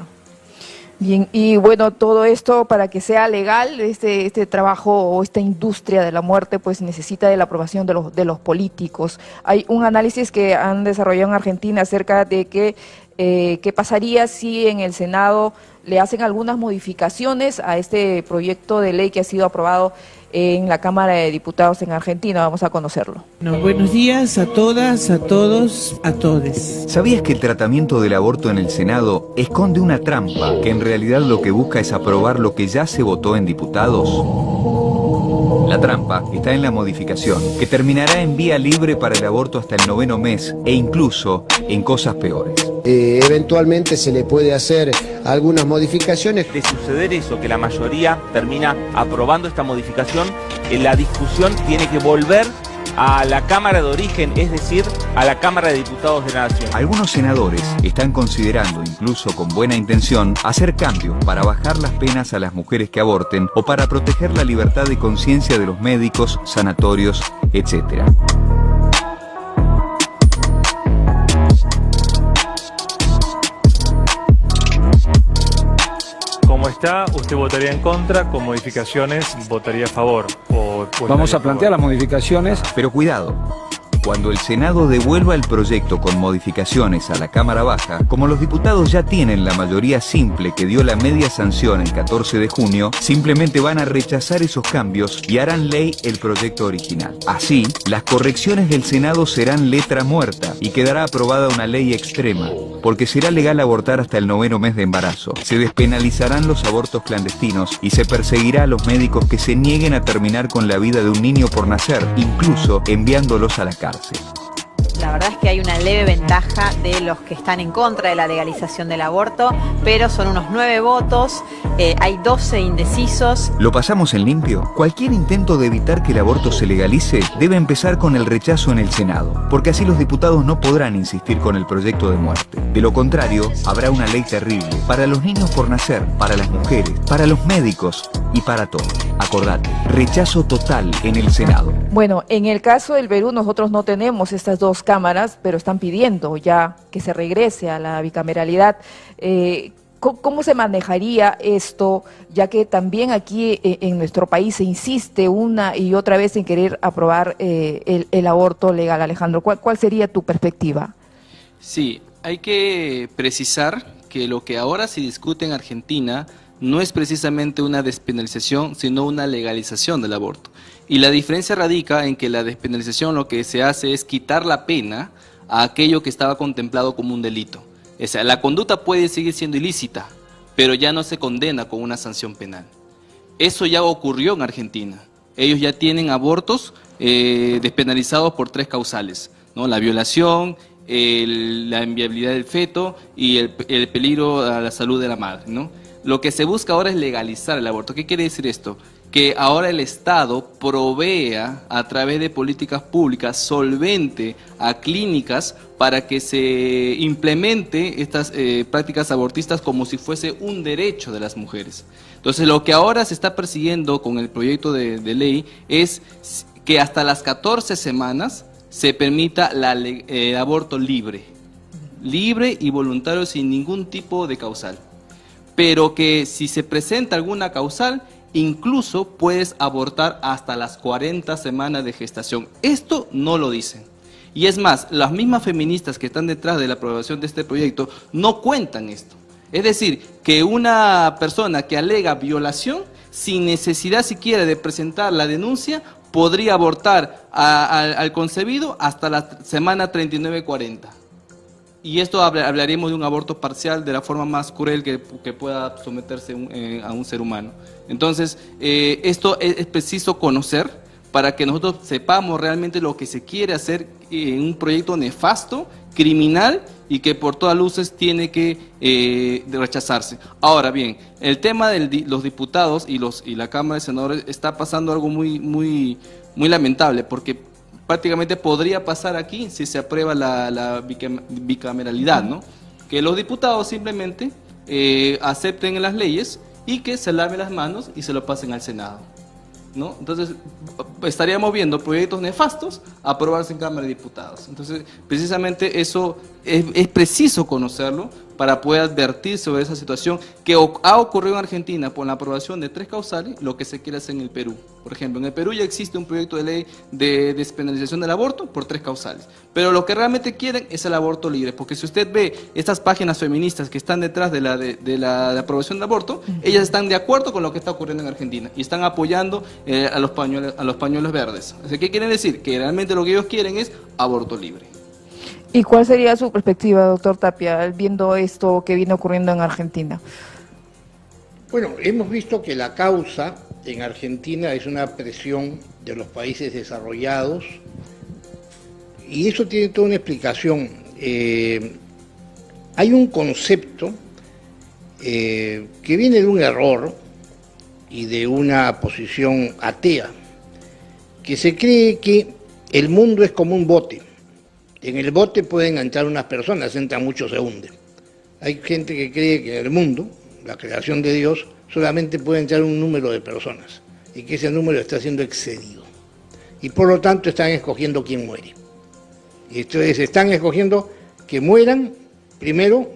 Bien, y bueno, todo esto para que sea legal, este trabajo o esta industria de la muerte, pues necesita de la aprobación de los políticos. Hay un análisis que han desarrollado en Argentina acerca de qué pasaría si en el Senado le hacen algunas modificaciones a este proyecto de ley que ha sido aprobado en la Cámara de Diputados en Argentina. Vamos a conocerlo. Buenos días a todas, a todos, a todes. ¿Sabías que el tratamiento del aborto en el Senado esconde una trampa que en realidad lo que busca es aprobar lo que ya se votó en diputados? La trampa está en la modificación, que terminará en vía libre para el aborto hasta el 9º mes e incluso en cosas peores. Eventualmente se le puede hacer algunas modificaciones. De suceder eso, que la mayoría termina aprobando esta modificación, la discusión tiene que volver a la Cámara de origen, es decir, a la Cámara de Diputados de la Nación. Algunos senadores están considerando, incluso con buena intención, hacer cambios para bajar las penas a las mujeres que aborten o para proteger la libertad de conciencia de los médicos, sanatorios, etc. Como está, usted votaría en contra, con modificaciones votaría a favor. Vamos a plantear las modificaciones, pero cuidado. Cuando el Senado devuelva el proyecto con modificaciones a la Cámara Baja, como los diputados ya tienen la mayoría simple que dio la media sanción el 14 de junio, simplemente van a rechazar esos cambios y harán ley el proyecto original. Así, las correcciones del Senado serán letra muerta y quedará aprobada una ley extrema, porque será legal abortar hasta el 9º mes de embarazo. Se despenalizarán los abortos clandestinos y se perseguirá a los médicos que se nieguen a terminar con la vida de un niño por nacer, incluso enviándolos a la cárcel. La verdad es que hay una leve ventaja de los que están en contra de la legalización del aborto, pero son unos 9 votos, hay 12 indecisos. ¿Lo pasamos en limpio? Cualquier intento de evitar que el aborto se legalice debe empezar con el rechazo en el Senado, porque así los diputados no podrán insistir con el proyecto de muerte. De lo contrario, habrá una ley terrible para los niños por nacer, para las mujeres, para los médicos y para todos. Acordate, rechazo total en el Senado. Bueno, en el caso del Perú nosotros no tenemos estas dos cámaras, pero están pidiendo ya que se regrese a la bicameralidad. ¿Cómo se manejaría esto, ya que también aquí en nuestro país se insiste una y otra vez en querer aprobar el aborto legal? Alejandro, ¿cuál sería tu perspectiva? Sí, hay que precisar que lo que ahora se discute en Argentina no es precisamente una despenalización, sino una legalización del aborto. Y la diferencia radica en que la despenalización lo que se hace es quitar la pena a aquello que estaba contemplado como un delito. O sea, la conducta puede seguir siendo ilícita, pero ya no se condena con una sanción penal. Eso ya ocurrió en Argentina. Ellos ya tienen abortos despenalizados por 3 causales, ¿no? La violación, la inviabilidad del feto y el peligro a la salud de la madre, ¿no? Lo que se busca ahora es legalizar el aborto. ¿Qué quiere decir esto? Que ahora el Estado provea a través de políticas públicas solvente a clínicas para que se implemente estas prácticas abortistas como si fuese un derecho de las mujeres. Entonces, lo que ahora se está persiguiendo con el proyecto de ley es que hasta las 14 semanas se permita el aborto libre y voluntario sin ningún tipo de causal. Pero que si se presenta alguna causal, incluso puedes abortar hasta las 40 semanas de gestación. Esto no lo dicen. Y es más, las mismas feministas que están detrás de la aprobación de este proyecto no cuentan esto. Es decir, que una persona que alega violación, sin necesidad siquiera de presentar la denuncia, podría abortar al concebido hasta la semana 39-40. Y esto hablaremos de un aborto parcial de la forma más cruel que pueda someterse a un ser humano. Entonces, esto es preciso conocer para que nosotros sepamos realmente lo que se quiere hacer en un proyecto nefasto, criminal, y que por todas luces tiene que rechazarse. Ahora bien, el tema de los diputados y la Cámara de Senadores está pasando algo muy lamentable, porque prácticamente podría pasar aquí si se aprueba la bicameralidad, ¿no? Que los diputados simplemente acepten las leyes y que se laven las manos y se lo pasen al Senado, ¿no? Entonces estaríamos viendo proyectos nefastos aprobarse en Cámara de Diputados. Entonces, precisamente eso es preciso conocerlo para poder advertir sobre esa situación que ha ocurrido en Argentina por la aprobación de 3 causales, lo que se quiere hacer en el Perú. Por ejemplo, en el Perú ya existe un proyecto de ley de despenalización del aborto por 3 causales. Pero lo que realmente quieren es el aborto libre, porque si usted ve estas páginas feministas que están detrás de la aprobación del aborto, ellas están de acuerdo con lo que está ocurriendo en Argentina y están apoyando a los pañuelos verdes. O sea, ¿qué quieren decir? Que realmente lo que ellos quieren es aborto libre. ¿Y cuál sería su perspectiva, doctor Tapia, viendo esto que viene ocurriendo en Argentina? Bueno, hemos visto que la causa en Argentina es una presión de los países desarrollados y eso tiene toda una explicación. Hay un concepto que viene de un error y de una posición atea, que se cree que el mundo es como un bote. En el bote pueden entrar unas personas, entran muchos, se hunden. Hay gente que cree que en el mundo, la creación de Dios, solamente puede entrar un número de personas y que ese número está siendo excedido. Y por lo tanto están escogiendo quién muere. Y entonces están escogiendo que mueran. Primero,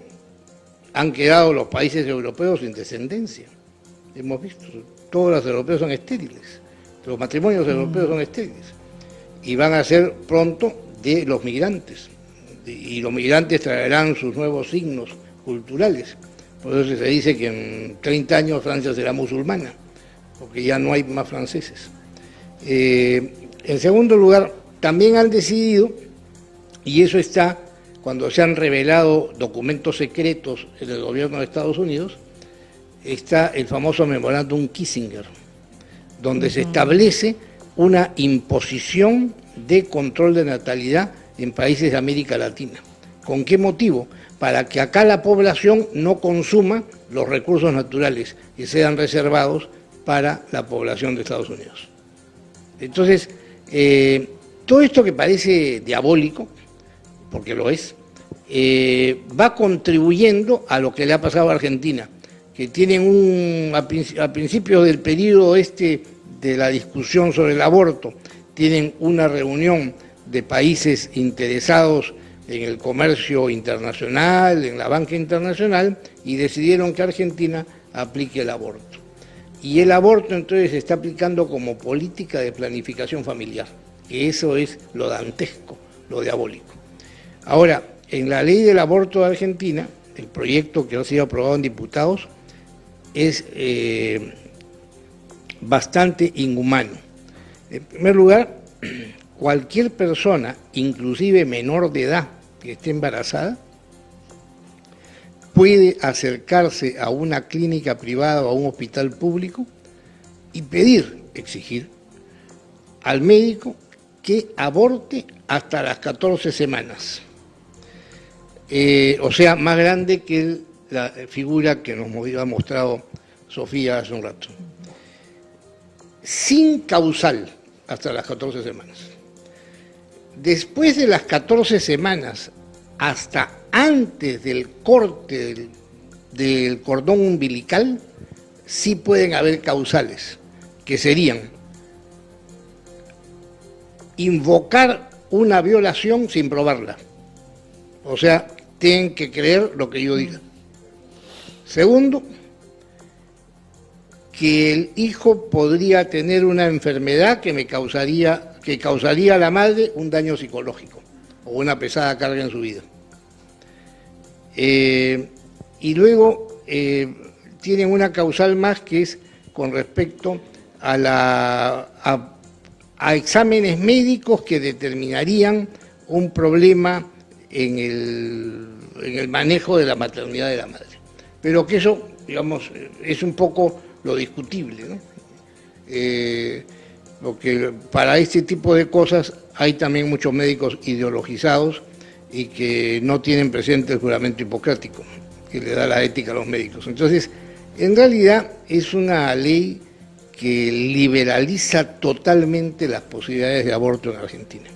han quedado los países europeos sin descendencia. Hemos visto, todos los europeos son estériles. Los matrimonios europeos son estériles. Y van a ser pronto de los migrantes, y los migrantes traerán sus nuevos signos culturales. Por eso se dice que en 30 años Francia será musulmana, porque ya no hay más franceses. En segundo lugar, también han decidido, y eso está cuando se han revelado documentos secretos en el gobierno de Estados Unidos, está el famoso memorándum Kissinger, donde se establece una imposición de control de natalidad en países de América Latina. ¿Con qué motivo? Para que acá la población no consuma los recursos naturales y sean reservados para la población de Estados Unidos. Entonces, todo esto que parece diabólico, porque lo es, va contribuyendo a lo que le ha pasado a Argentina, que tienen a principios del periodo de la discusión sobre el aborto, tienen una reunión de países interesados en el comercio internacional, en la banca internacional, y decidieron que Argentina aplique el aborto. Y el aborto entonces se está aplicando como política de planificación familiar, que eso es lo dantesco, lo diabólico. Ahora, en la ley del aborto de Argentina, el proyecto que ha sido aprobado en diputados es bastante inhumano. En primer lugar, cualquier persona, inclusive menor de edad, que esté embarazada, puede acercarse a una clínica privada o a un hospital público y exigir al médico que aborte hasta las 14 semanas. O sea, más grande que la figura que nos ha mostrado Sofía hace un rato. Sin causal, hasta las 14 semanas. Después de las 14 semanas, hasta antes del corte del cordón umbilical, sí pueden haber causales, que serían invocar una violación sin probarla. O sea, tienen que creer lo que yo diga. Segundo, que el hijo podría tener una enfermedad que causaría a la madre un daño psicológico. o una pesada carga en su vida. Y luego tienen una causal más que es con respecto a exámenes médicos que determinarían un problema en el manejo de la maternidad de la madre. Pero que eso, digamos, es un poco lo discutible, ¿no? Porque para este tipo de cosas hay también muchos médicos ideologizados y que no tienen presente el juramento hipocrático, que le da la ética a los médicos. Entonces, en realidad es una ley que liberaliza totalmente las posibilidades de aborto en Argentina.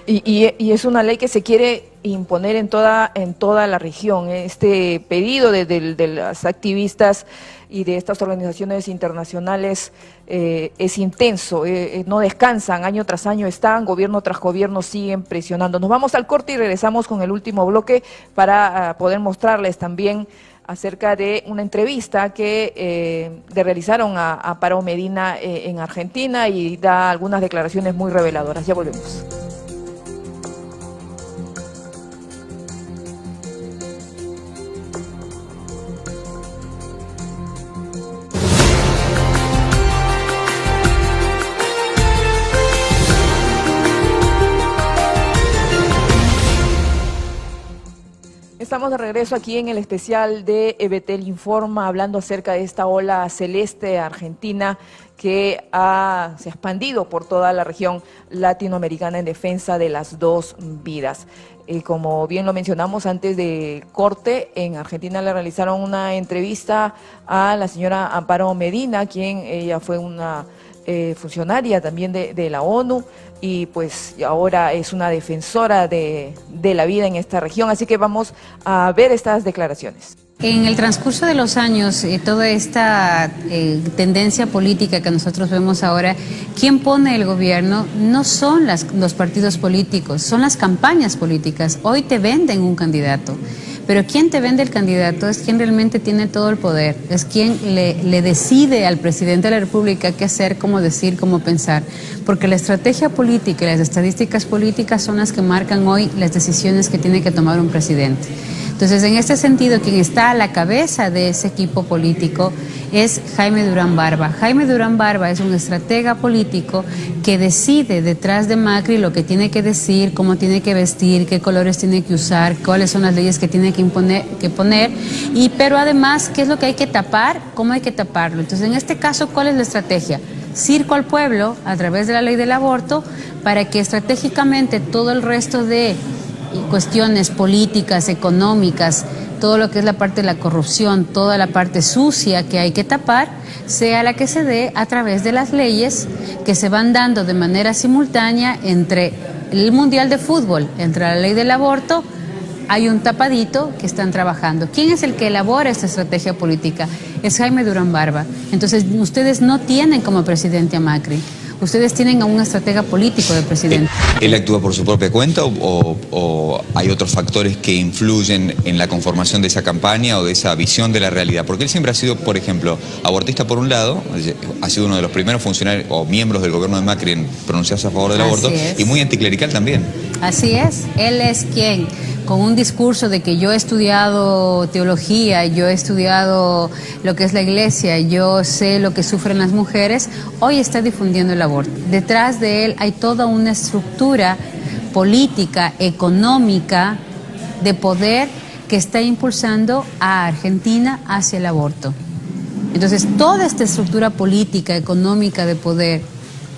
Y es una ley que se quiere imponer en toda la región. Este pedido de las activistas y de estas organizaciones internacionales es intenso, no descansan, año tras año están, gobierno tras gobierno siguen presionando. Nos vamos al corte y regresamos con el último bloque para poder mostrarles también acerca de una entrevista que le realizaron a Amparo Medina en Argentina, y da algunas declaraciones muy reveladoras. Ya volvemos. Estamos de regreso aquí en el especial de Ebetel Informa, hablando acerca de esta ola celeste argentina que se ha expandido por toda la región latinoamericana en defensa de las dos vidas. Como bien lo mencionamos antes de corte, en Argentina le realizaron una entrevista a la señora Amparo Medina, quien ella fue una funcionaria también de la ONU, y pues ahora es una defensora de la vida en esta región. Así que vamos a ver estas declaraciones. En el transcurso de los años, toda esta tendencia política que nosotros vemos ahora, quien pone el gobierno no son los partidos políticos, son las campañas políticas. Hoy te venden un candidato, pero quien te vende el candidato es quien realmente tiene todo el poder, es quien le decide al presidente de la República qué hacer, cómo decir, cómo pensar, porque la estrategia política y las estadísticas políticas son las que marcan hoy las decisiones que tiene que tomar un presidente. Entonces, en este sentido, quien está a la cabeza de ese equipo político es Jaime Durán Barba. Jaime Durán Barba es un estratega político que decide detrás de Macri lo que tiene que decir, cómo tiene que vestir, qué colores tiene que usar, cuáles son las leyes que tiene que poner, pero además, qué es lo que hay que tapar, cómo hay que taparlo. Entonces, en este caso, ¿cuál es la estrategia? Circo al pueblo a través de la ley del aborto, para que estratégicamente todo el resto de cuestiones políticas, económicas, todo lo que es la parte de la corrupción, toda la parte sucia que hay que tapar, sea la que se dé a través de las leyes que se van dando de manera simultánea entre el Mundial de Fútbol, entre la ley del aborto. Hay un tapadito que están trabajando. ¿Quién es el que elabora esta estrategia política? Es Jaime Durán Barba. Entonces, ustedes no tienen como presidente a Macri. Ustedes tienen a un estratega político de presidente. ¿Él actúa por su propia cuenta o hay otros factores que influyen en la conformación de esa campaña o de esa visión de la realidad? Porque él siempre ha sido, por ejemplo, abortista por un lado, ha sido uno de los primeros funcionarios o miembros del gobierno de Macri en pronunciarse a favor del aborto, y muy anticlerical también. Así es, él es quien, con un discurso de que yo he estudiado teología, yo he estudiado lo que es la iglesia, yo sé lo que sufren las mujeres, hoy está difundiendo el aborto. Detrás de él hay toda una estructura política, económica, de poder que está impulsando a Argentina hacia el aborto. Entonces, toda esta estructura política, económica, de poder,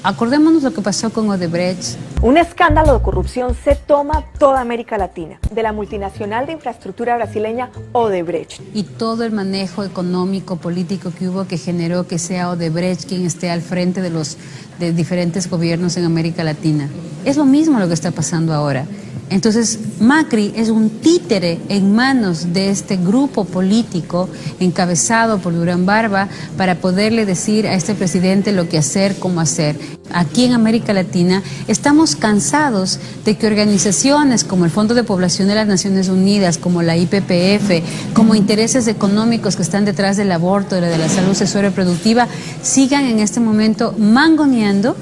acordémonos lo que pasó con Odebrecht. Un escándalo de corrupción se toma toda América Latina, de la multinacional de infraestructura brasileña Odebrecht. Y todo el manejo económico, político que hubo, que generó que sea Odebrecht quien esté al frente de diferentes gobiernos en América Latina. Es lo mismo lo que está pasando ahora. Entonces, Macri es un títere en manos de este grupo político encabezado por Durán Barba para poderle decir a este presidente lo que hacer, cómo hacer. Aquí en América Latina estamos cansados de que organizaciones como el Fondo de Población de las Naciones Unidas, como la IPPF, como intereses económicos que están detrás del aborto, de la salud sexual y reproductiva, sigan en este momento mangoneando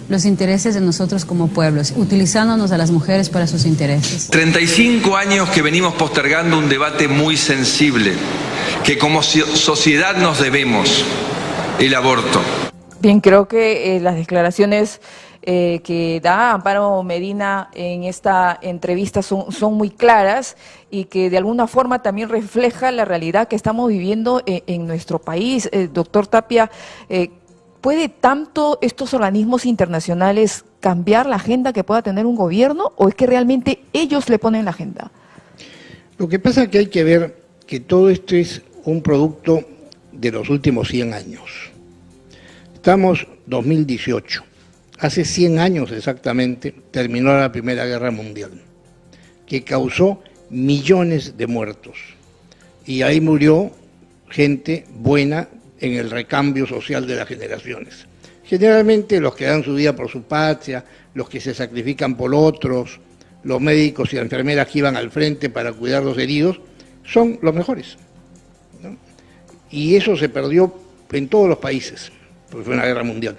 los intereses de nosotros como pueblos, utilizándonos a las mujeres para sus intereses. 35 años que venimos postergando un debate muy sensible, que como sociedad nos debemos, el aborto. Bien, creo que las declaraciones que da Amparo Medina en esta entrevista son muy claras y que de alguna forma también refleja la realidad que estamos viviendo en nuestro país. Doctor Tapia, ¿puede tanto estos organismos internacionales cambiar la agenda que pueda tener un gobierno o es que realmente ellos le ponen la agenda? Lo que pasa es que hay que ver que todo esto es un producto de los últimos 100 años. Estamos 2018. Hace 100 años exactamente terminó la Primera Guerra Mundial, que causó millones de muertos. Y ahí murió gente buena en el recambio social de las generaciones. Generalmente los que dan su vida por su patria, los que se sacrifican por otros, los médicos y enfermeras que iban al frente para cuidar los heridos, son los mejores, ¿no? Y eso se perdió en todos los países, porque fue una guerra mundial.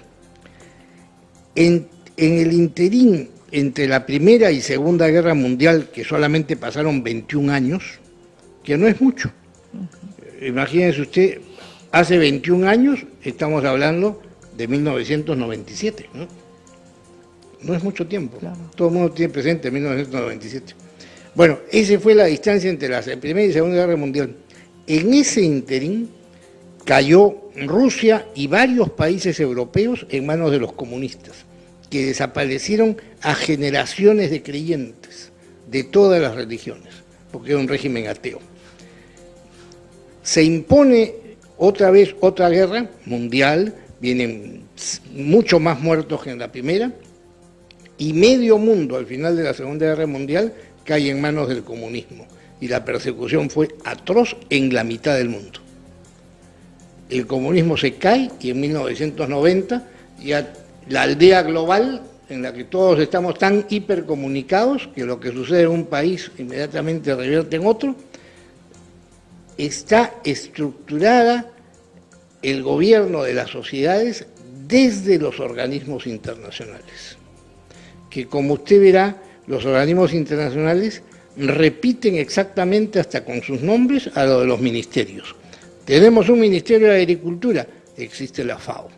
En el interín entre la Primera y Segunda Guerra Mundial, que solamente pasaron 21 años, que no es mucho. Imagínense usted, hace 21 años estamos hablando de 1997, ¿no? No es mucho tiempo, claro. Todo el mundo tiene presente 1997. Bueno, esa fue la distancia entre la Primera y Segunda Guerra Mundial. En ese interín cayó Rusia y varios países europeos en manos de los comunistas, que desaparecieron a generaciones de creyentes de todas las religiones, porque era un régimen ateo. Se impone otra vez otra guerra mundial, vienen mucho más muertos que en la primera, y medio mundo al final de la Segunda Guerra Mundial cae en manos del comunismo, y la persecución fue atroz en la mitad del mundo. El comunismo se cae y en 1990 ya la aldea global en la que todos estamos tan hipercomunicados que lo que sucede en un país inmediatamente revierte en otro, está estructurada el gobierno de las sociedades desde los organismos internacionales, que como usted verá, los organismos internacionales repiten exactamente hasta con sus nombres a lo de los ministerios. Tenemos un Ministerio de Agricultura, existe la FAO.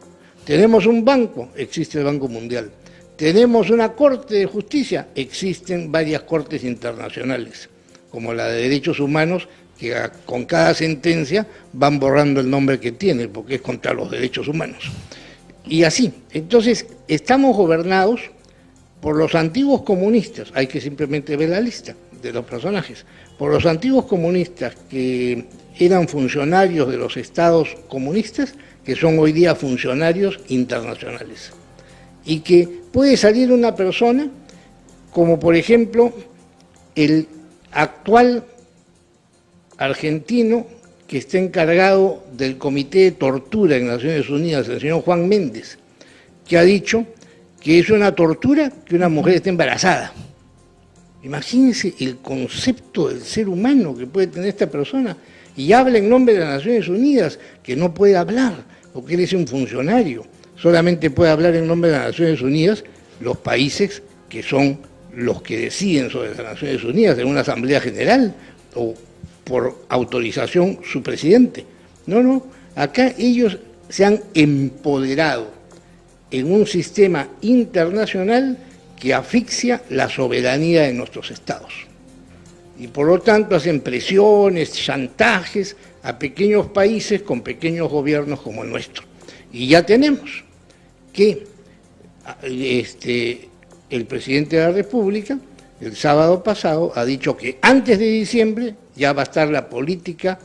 Tenemos un banco, existe el Banco Mundial. Tenemos una Corte de Justicia, existen varias cortes internacionales, como la de Derechos Humanos, que con cada sentencia van borrando el nombre que tiene, porque es contra los derechos humanos. Y así, entonces, estamos gobernados por los antiguos comunistas, hay que simplemente ver la lista de los personajes, por los antiguos comunistas que eran funcionarios de los estados comunistas, que son hoy día funcionarios internacionales. Y que puede salir una persona, como por ejemplo el actual argentino que está encargado del Comité de Tortura en Naciones Unidas, el señor Juan Méndez, que ha dicho que es una tortura que una mujer esté embarazada. Imagínense el concepto del ser humano que puede tener esta persona, y habla en nombre de las Naciones Unidas, que no puede hablar, porque él es un funcionario. Solamente puede hablar en nombre de las Naciones Unidas los países que son los que deciden sobre las Naciones Unidas en una Asamblea General o por autorización su presidente. No, acá ellos se han empoderado en un sistema internacional que asfixia la soberanía de nuestros estados. Y por lo tanto hacen presiones, chantajes a pequeños países con pequeños gobiernos como el nuestro. Y ya tenemos que el presidente de la República, el sábado pasado, ha dicho que antes de diciembre ya va a estar la política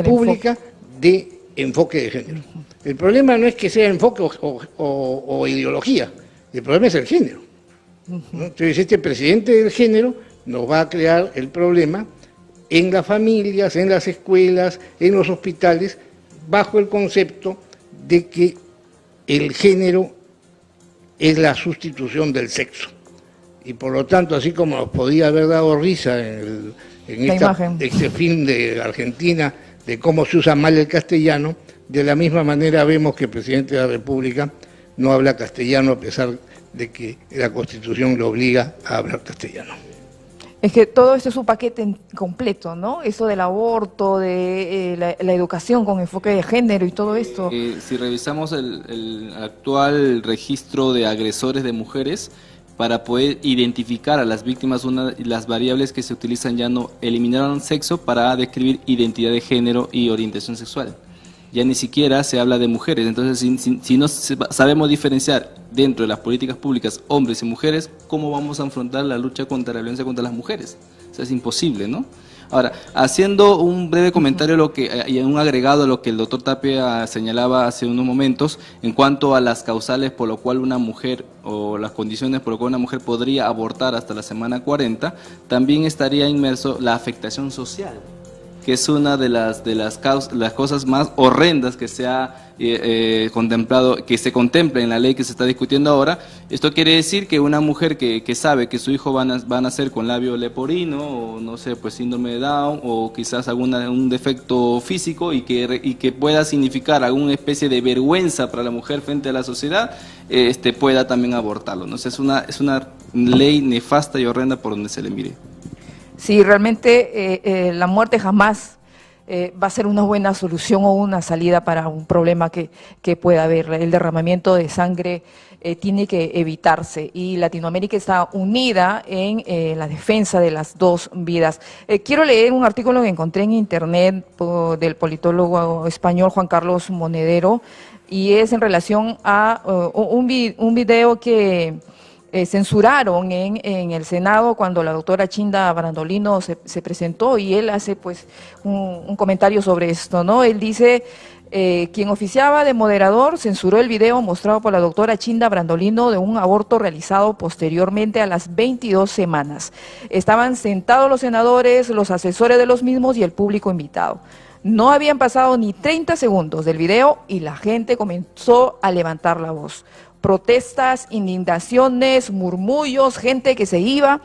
pública de enfoque de género. El problema no es que sea enfoque o ideología, el problema es el género, ¿no? Entonces este presidente del género nos va a crear el problema en las familias, en las escuelas, en los hospitales, bajo el concepto de que el género es la sustitución del sexo. Y por lo tanto, así como nos podía haber dado risa en este film de Argentina, de cómo se usa mal el castellano, de la misma manera vemos que el presidente de la República no habla castellano a pesar de que la Constitución lo obliga a hablar castellano. Es que todo esto es un paquete completo, ¿no? Eso del aborto, de la educación con enfoque de género y todo esto. Si revisamos el actual registro de agresores de mujeres, para poder identificar a las víctimas, las variables que se utilizan ya no eliminaron sexo para describir identidad de género y orientación sexual. Ya ni siquiera se habla de mujeres. Entonces, si no sabemos diferenciar dentro de las políticas públicas hombres y mujeres, ¿cómo vamos a afrontar la lucha contra la violencia contra las mujeres? O sea, es imposible, ¿no? Ahora, haciendo un breve comentario y un agregado a lo que el doctor Tapia señalaba hace unos momentos, en cuanto a las causales por lo cual una mujer, o las condiciones por lo cual una mujer podría abortar hasta la semana 40, también estaría inmerso la afectación social, que es una de las cosas más horrendas que se ha contemplado, que se contempla en la ley que se está discutiendo ahora. Esto quiere decir que una mujer que sabe que su hijo va a nacer con labio leporino, o no sé, pues síndrome de Down, o quizás un defecto físico, y que pueda significar alguna especie de vergüenza para la mujer frente a la sociedad, pueda también abortarlo, ¿no? O sea, es una ley nefasta y horrenda por donde se le mire. Sí, realmente la muerte jamás va a ser una buena solución o una salida para un problema que pueda haber. El derramamiento de sangre tiene que evitarse, y Latinoamérica está unida en la defensa de las dos vidas. Quiero leer un artículo que encontré en internet del politólogo español Juan Carlos Monedero, y es en relación a un video que censuraron en el Senado cuando la doctora Chinda Brandolino se presentó, y él hace pues un comentario sobre esto, ¿no? Él dice, quien oficiaba de moderador censuró el video mostrado por la doctora Chinda Brandolino de un aborto realizado posteriormente a las 22 semanas. Estaban sentados los senadores, los asesores de los mismos y el público invitado. No habían pasado ni 30 segundos del video y la gente comenzó a levantar la voz. Protestas, indignaciones, murmullos, gente que se iba,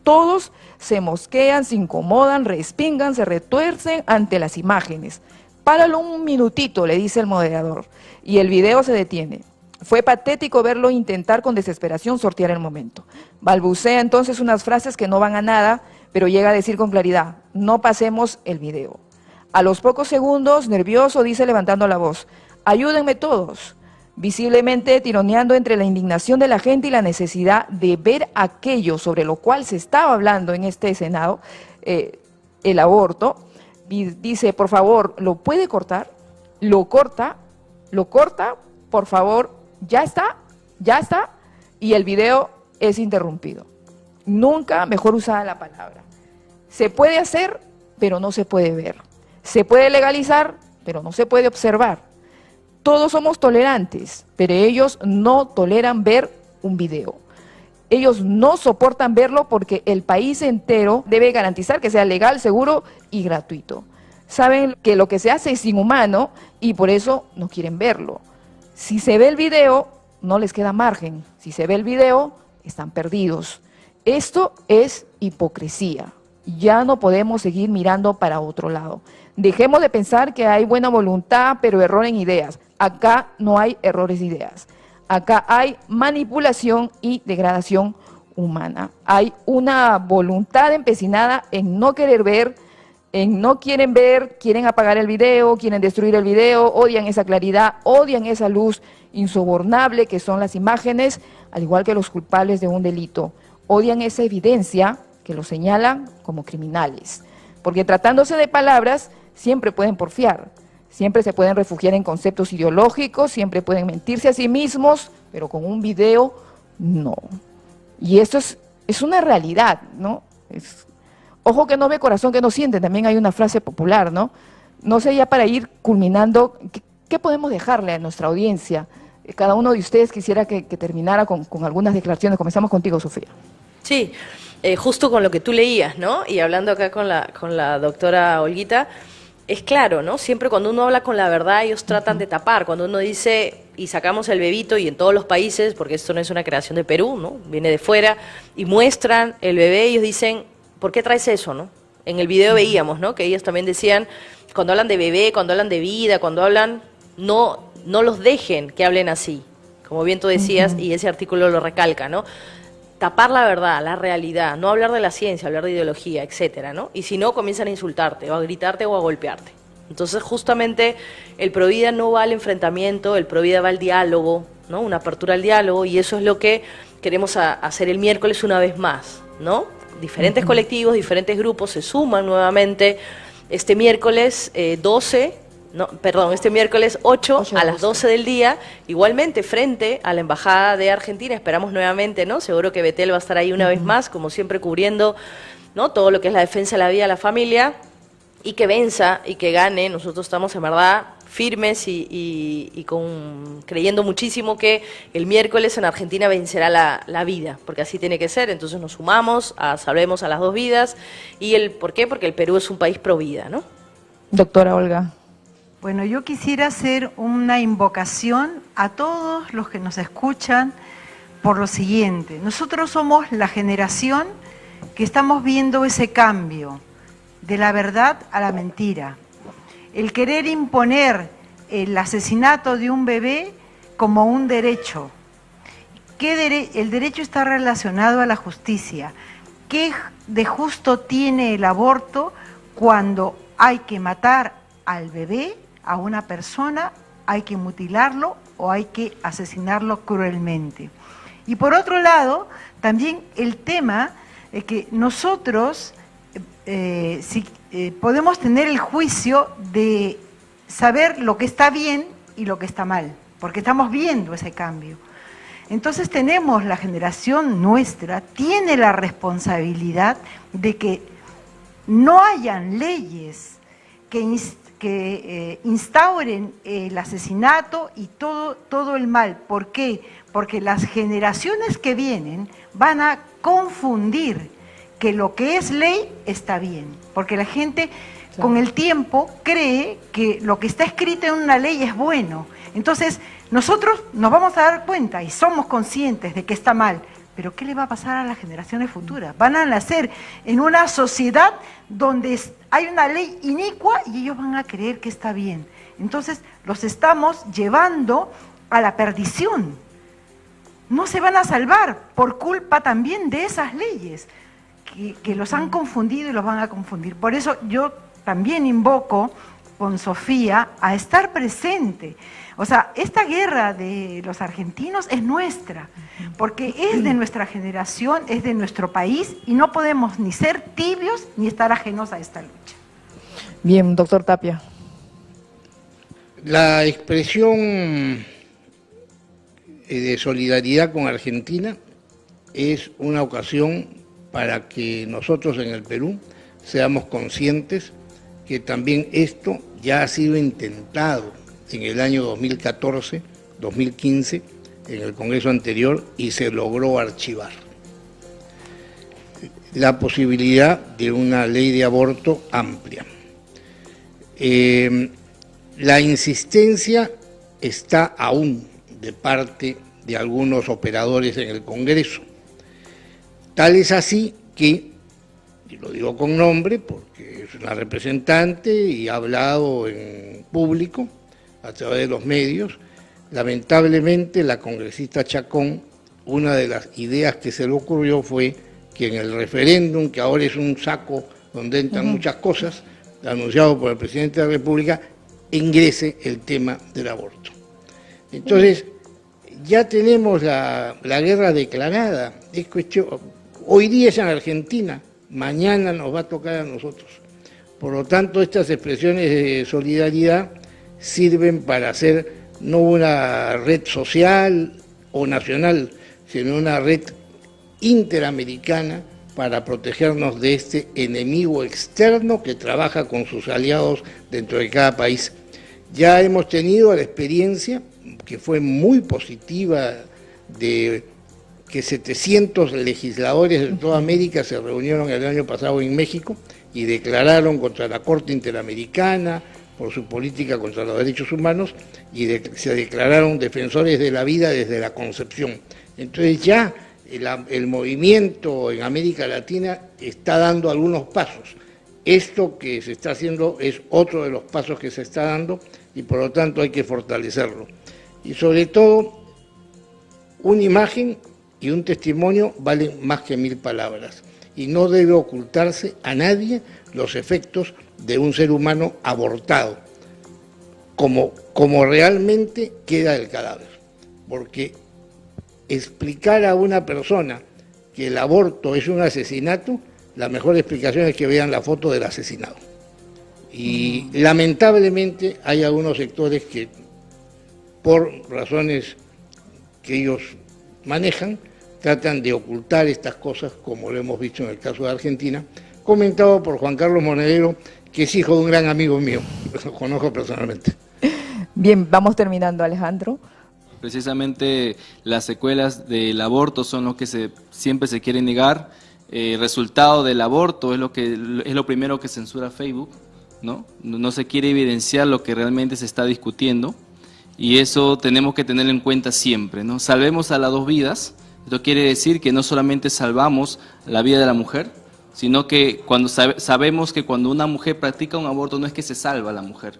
todos se mosquean, se incomodan, respingan, se retuercen ante las imágenes. Páralo un minutito, le dice el moderador, y el video se detiene. Fue patético verlo intentar con desesperación sortear el momento. Balbucea entonces unas frases que no van a nada, pero llega a decir con claridad, no pasemos el video. A los pocos segundos, nervioso, dice levantando la voz, ayúdenme todos. Visiblemente tironeando entre la indignación de la gente y la necesidad de ver aquello sobre lo cual se estaba hablando en este Senado, el aborto, dice, por favor, ¿lo puede cortar? Lo corta, por favor, ya está, y el video es interrumpido. Nunca mejor usada la palabra. Se puede hacer, pero no se puede ver. Se puede legalizar, pero no se puede observar. Todos somos tolerantes, pero ellos no toleran ver un video. Ellos no soportan verlo porque el país entero debe garantizar que sea legal, seguro y gratuito. Saben que lo que se hace es inhumano y por eso no quieren verlo. Si se ve el video, no les queda margen. Si se ve el video, están perdidos. Esto es hipocresía. Ya no podemos seguir mirando para otro lado. Dejemos de pensar que hay buena voluntad, pero error en ideas. Acá no hay errores de ideas. Acá hay manipulación y degradación humana. Hay una voluntad empecinada en no querer ver, en no quieren ver, quieren apagar el video, quieren destruir el video, odian esa claridad, odian esa luz insobornable que son las imágenes, al igual que los culpables de un delito. Odian esa evidencia que los señalan como criminales. Porque tratándose de palabras, siempre pueden porfiar. Siempre se pueden refugiar en conceptos ideológicos, siempre pueden mentirse a sí mismos, pero con un video, no. Y esto es una realidad, ¿no? Ojo que no ve, corazón que no siente, también hay una frase popular, ¿no? No sé, ya para ir culminando, ¿qué podemos dejarle a nuestra audiencia? Cada uno de ustedes quisiera que terminara con algunas declaraciones. Comenzamos contigo, Sofía. Sí, justo con lo que tú leías, ¿no? Y hablando acá con la doctora Olguita, es claro, ¿no? Siempre cuando uno habla con la verdad, ellos tratan de tapar. Cuando uno dice, y sacamos el bebito, y en todos los países, porque esto no es una creación de Perú, ¿no? Viene de fuera, y muestran el bebé, ellos dicen, ¿por qué traes eso, no? En el video veíamos, ¿no? Que ellos también decían, cuando hablan de bebé, cuando hablan de vida, cuando hablan, no los dejen que hablen así. como bien tú decías, y ese artículo lo recalca, ¿no? Tapar la verdad, la realidad, no hablar de la ciencia, hablar de ideología, etcétera, ¿no? Y si no, comienzan a insultarte, o a gritarte, o a golpearte. Entonces, justamente, el Provida no va al enfrentamiento, el Provida va al diálogo, ¿no? Una apertura al diálogo, y eso es lo que queremos hacer el miércoles una vez más, ¿no? Diferentes colectivos, diferentes grupos se suman nuevamente este miércoles este miércoles 8 a las 12 del día, igualmente frente a la Embajada de Argentina. Esperamos nuevamente, ¿no? Seguro que Betel va a estar ahí una vez más, como siempre, cubriendo, ¿no?, todo lo que es la defensa de la vida de la familia, y que venza y que gane. Nosotros estamos en verdad firmes y creyendo muchísimo que el miércoles en Argentina vencerá la vida, porque así tiene que ser. Entonces nos sumamos, salvemos a las dos vidas. ¿Y por qué? Porque el Perú es un país pro vida, ¿no? Doctora Olga. Bueno, yo quisiera hacer una invocación a todos los que nos escuchan por lo siguiente. Nosotros somos la generación que estamos viendo ese cambio de la verdad a la mentira. El querer imponer el asesinato de un bebé como un derecho. El derecho está relacionado a la justicia. ¿Qué de justo tiene el aborto cuando hay que matar al bebé, a una persona, hay que mutilarlo o hay que asesinarlo cruelmente? Y por otro lado, también el tema de que nosotros podemos tener el juicio de saber lo que está bien y lo que está mal, porque estamos viendo ese cambio. Entonces la generación nuestra tiene la responsabilidad de que no hayan leyes que instauren el asesinato y todo el mal. ¿Por qué? Porque las generaciones que vienen van a confundir que lo que es ley está bien, porque la gente con el tiempo cree que lo que está escrito en una ley es bueno. Entonces nosotros nos vamos a dar cuenta y somos conscientes de que está mal, pero ¿qué le va a pasar a las generaciones futuras? Van a nacer en una sociedad donde hay una ley inicua y ellos van a creer que está bien. Entonces los estamos llevando a la perdición. No se van a salvar por culpa también de esas leyes que los han confundido y los van a confundir. Por eso yo también invoco con Sofía a estar presente. O sea, esta guerra de los argentinos es nuestra, porque es de nuestra generación, es de nuestro país, y no podemos ni ser tibios ni estar ajenos a esta lucha. Bien, doctor Tapia. La expresión de solidaridad con Argentina es una ocasión para que nosotros en el Perú seamos conscientes que también esto ya ha sido intentado en el año 2014, 2015, en el Congreso anterior, y se logró archivar. La posibilidad de una ley de aborto amplia. La insistencia está aún de parte de algunos operadores en el Congreso. Tal es así que, y lo digo con nombre porque es una representante y ha hablado en público a través de los medios, lamentablemente la congresista Chacón, una de las ideas que se le ocurrió fue que en el referéndum, que ahora es un saco donde entran muchas cosas, anunciado por el presidente de la República, ingrese el tema del aborto. Entonces, ya tenemos la guerra declarada, es cuestión. Hoy día es en Argentina, mañana nos va a tocar a nosotros. Por lo tanto, estas expresiones de solidaridad sirven para hacer no una red social o nacional, sino una red interamericana para protegernos de este enemigo externo que trabaja con sus aliados dentro de cada país. Ya hemos tenido la experiencia, que fue muy positiva, de que 700 legisladores de toda América se reunieron el año pasado en México y declararon contra la Corte Interamericana por su política contra los derechos humanos, y se declararon defensores de la vida desde la concepción. Entonces ya el movimiento en América Latina está dando algunos pasos. Esto que se está haciendo es otro de los pasos que se está dando y por lo tanto hay que fortalecerlo. Y sobre todo una imagen y un testimonio valen más que 1000 palabras. Y no debe ocultarse a nadie los efectos de un ser humano abortado, como realmente queda el cadáver. Porque explicar a una persona que el aborto es un asesinato, la mejor explicación es que vean la foto del asesinado. Y lamentablemente hay algunos sectores que, por razones que ellos manejan, tratan de ocultar estas cosas, como lo hemos visto en el caso de Argentina, comentado por Juan Carlos Monedero, que es hijo de un gran amigo mío, lo conozco personalmente. Bien, vamos terminando, Alejandro. Precisamente las secuelas del aborto son lo que siempre se quiere negar. El resultado del aborto es lo primero que censura Facebook, ¿no? No se quiere evidenciar lo que realmente se está discutiendo, y eso tenemos que tenerlo en cuenta siempre, ¿no? Salvemos a las 2 vidas. Esto quiere decir que no solamente salvamos la vida de la mujer, sino que cuando sabemos que cuando una mujer practica un aborto no es que se salva a la mujer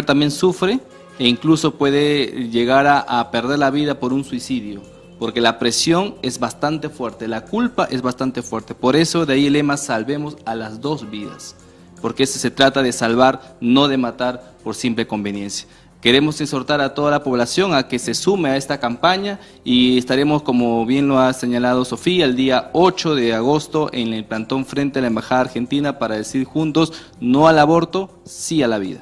también sufre e incluso puede llegar a perder la vida por un suicidio, porque la presión es bastante fuerte, la culpa es bastante fuerte. Por eso de ahí el lema salvemos a las 2 vidas, porque se trata de salvar, no de matar por simple conveniencia. Queremos exhortar a toda la población a que se sume a esta campaña y estaremos, como bien lo ha señalado Sofía, el día 8 de agosto en el plantón frente a la Embajada Argentina para decir juntos no al aborto, sí a la vida.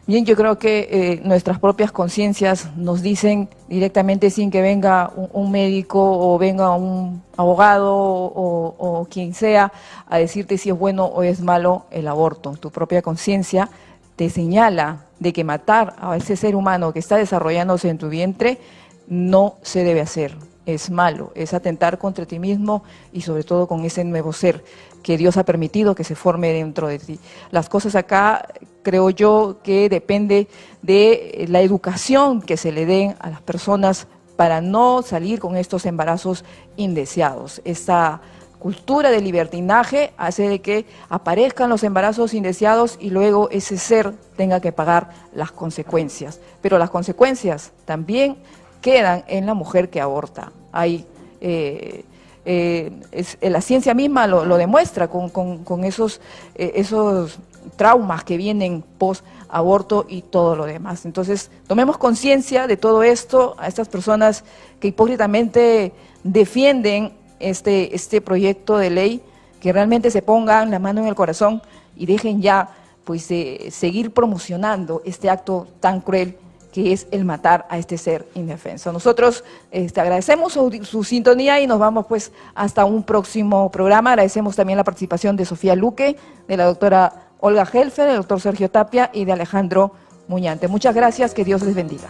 Bien, yo creo que nuestras propias conciencias nos dicen directamente, sin que venga un médico o venga un abogado o quien sea a decirte si es bueno o es malo el aborto. Tu propia conciencia te señala de que matar a ese ser humano que está desarrollándose en tu vientre no se debe hacer, es malo, es atentar contra ti mismo y sobre todo con ese nuevo ser que Dios ha permitido que se forme dentro de ti. Las cosas acá, creo yo, que depende de la educación que se le den a las personas para no salir con estos embarazos indeseados. Esta cultura del libertinaje hace de que aparezcan los embarazos indeseados y luego ese ser tenga que pagar las consecuencias. Pero las consecuencias también quedan en la mujer que aborta. La ciencia misma lo demuestra con esos traumas que vienen post-aborto y todo lo demás. Entonces, tomemos conciencia de todo esto, a estas personas que hipócritamente defienden este proyecto de ley, que realmente se pongan la mano en el corazón y dejen ya pues de seguir promocionando este acto tan cruel que es el matar a este ser indefenso. Nosotros agradecemos su sintonía y nos vamos pues hasta un próximo programa. Agradecemos también la participación de Sofía Luque, de la doctora Olga Helfer, del doctor Sergio Tapia y de Alejandro Muñante. Muchas gracias, que Dios les bendiga.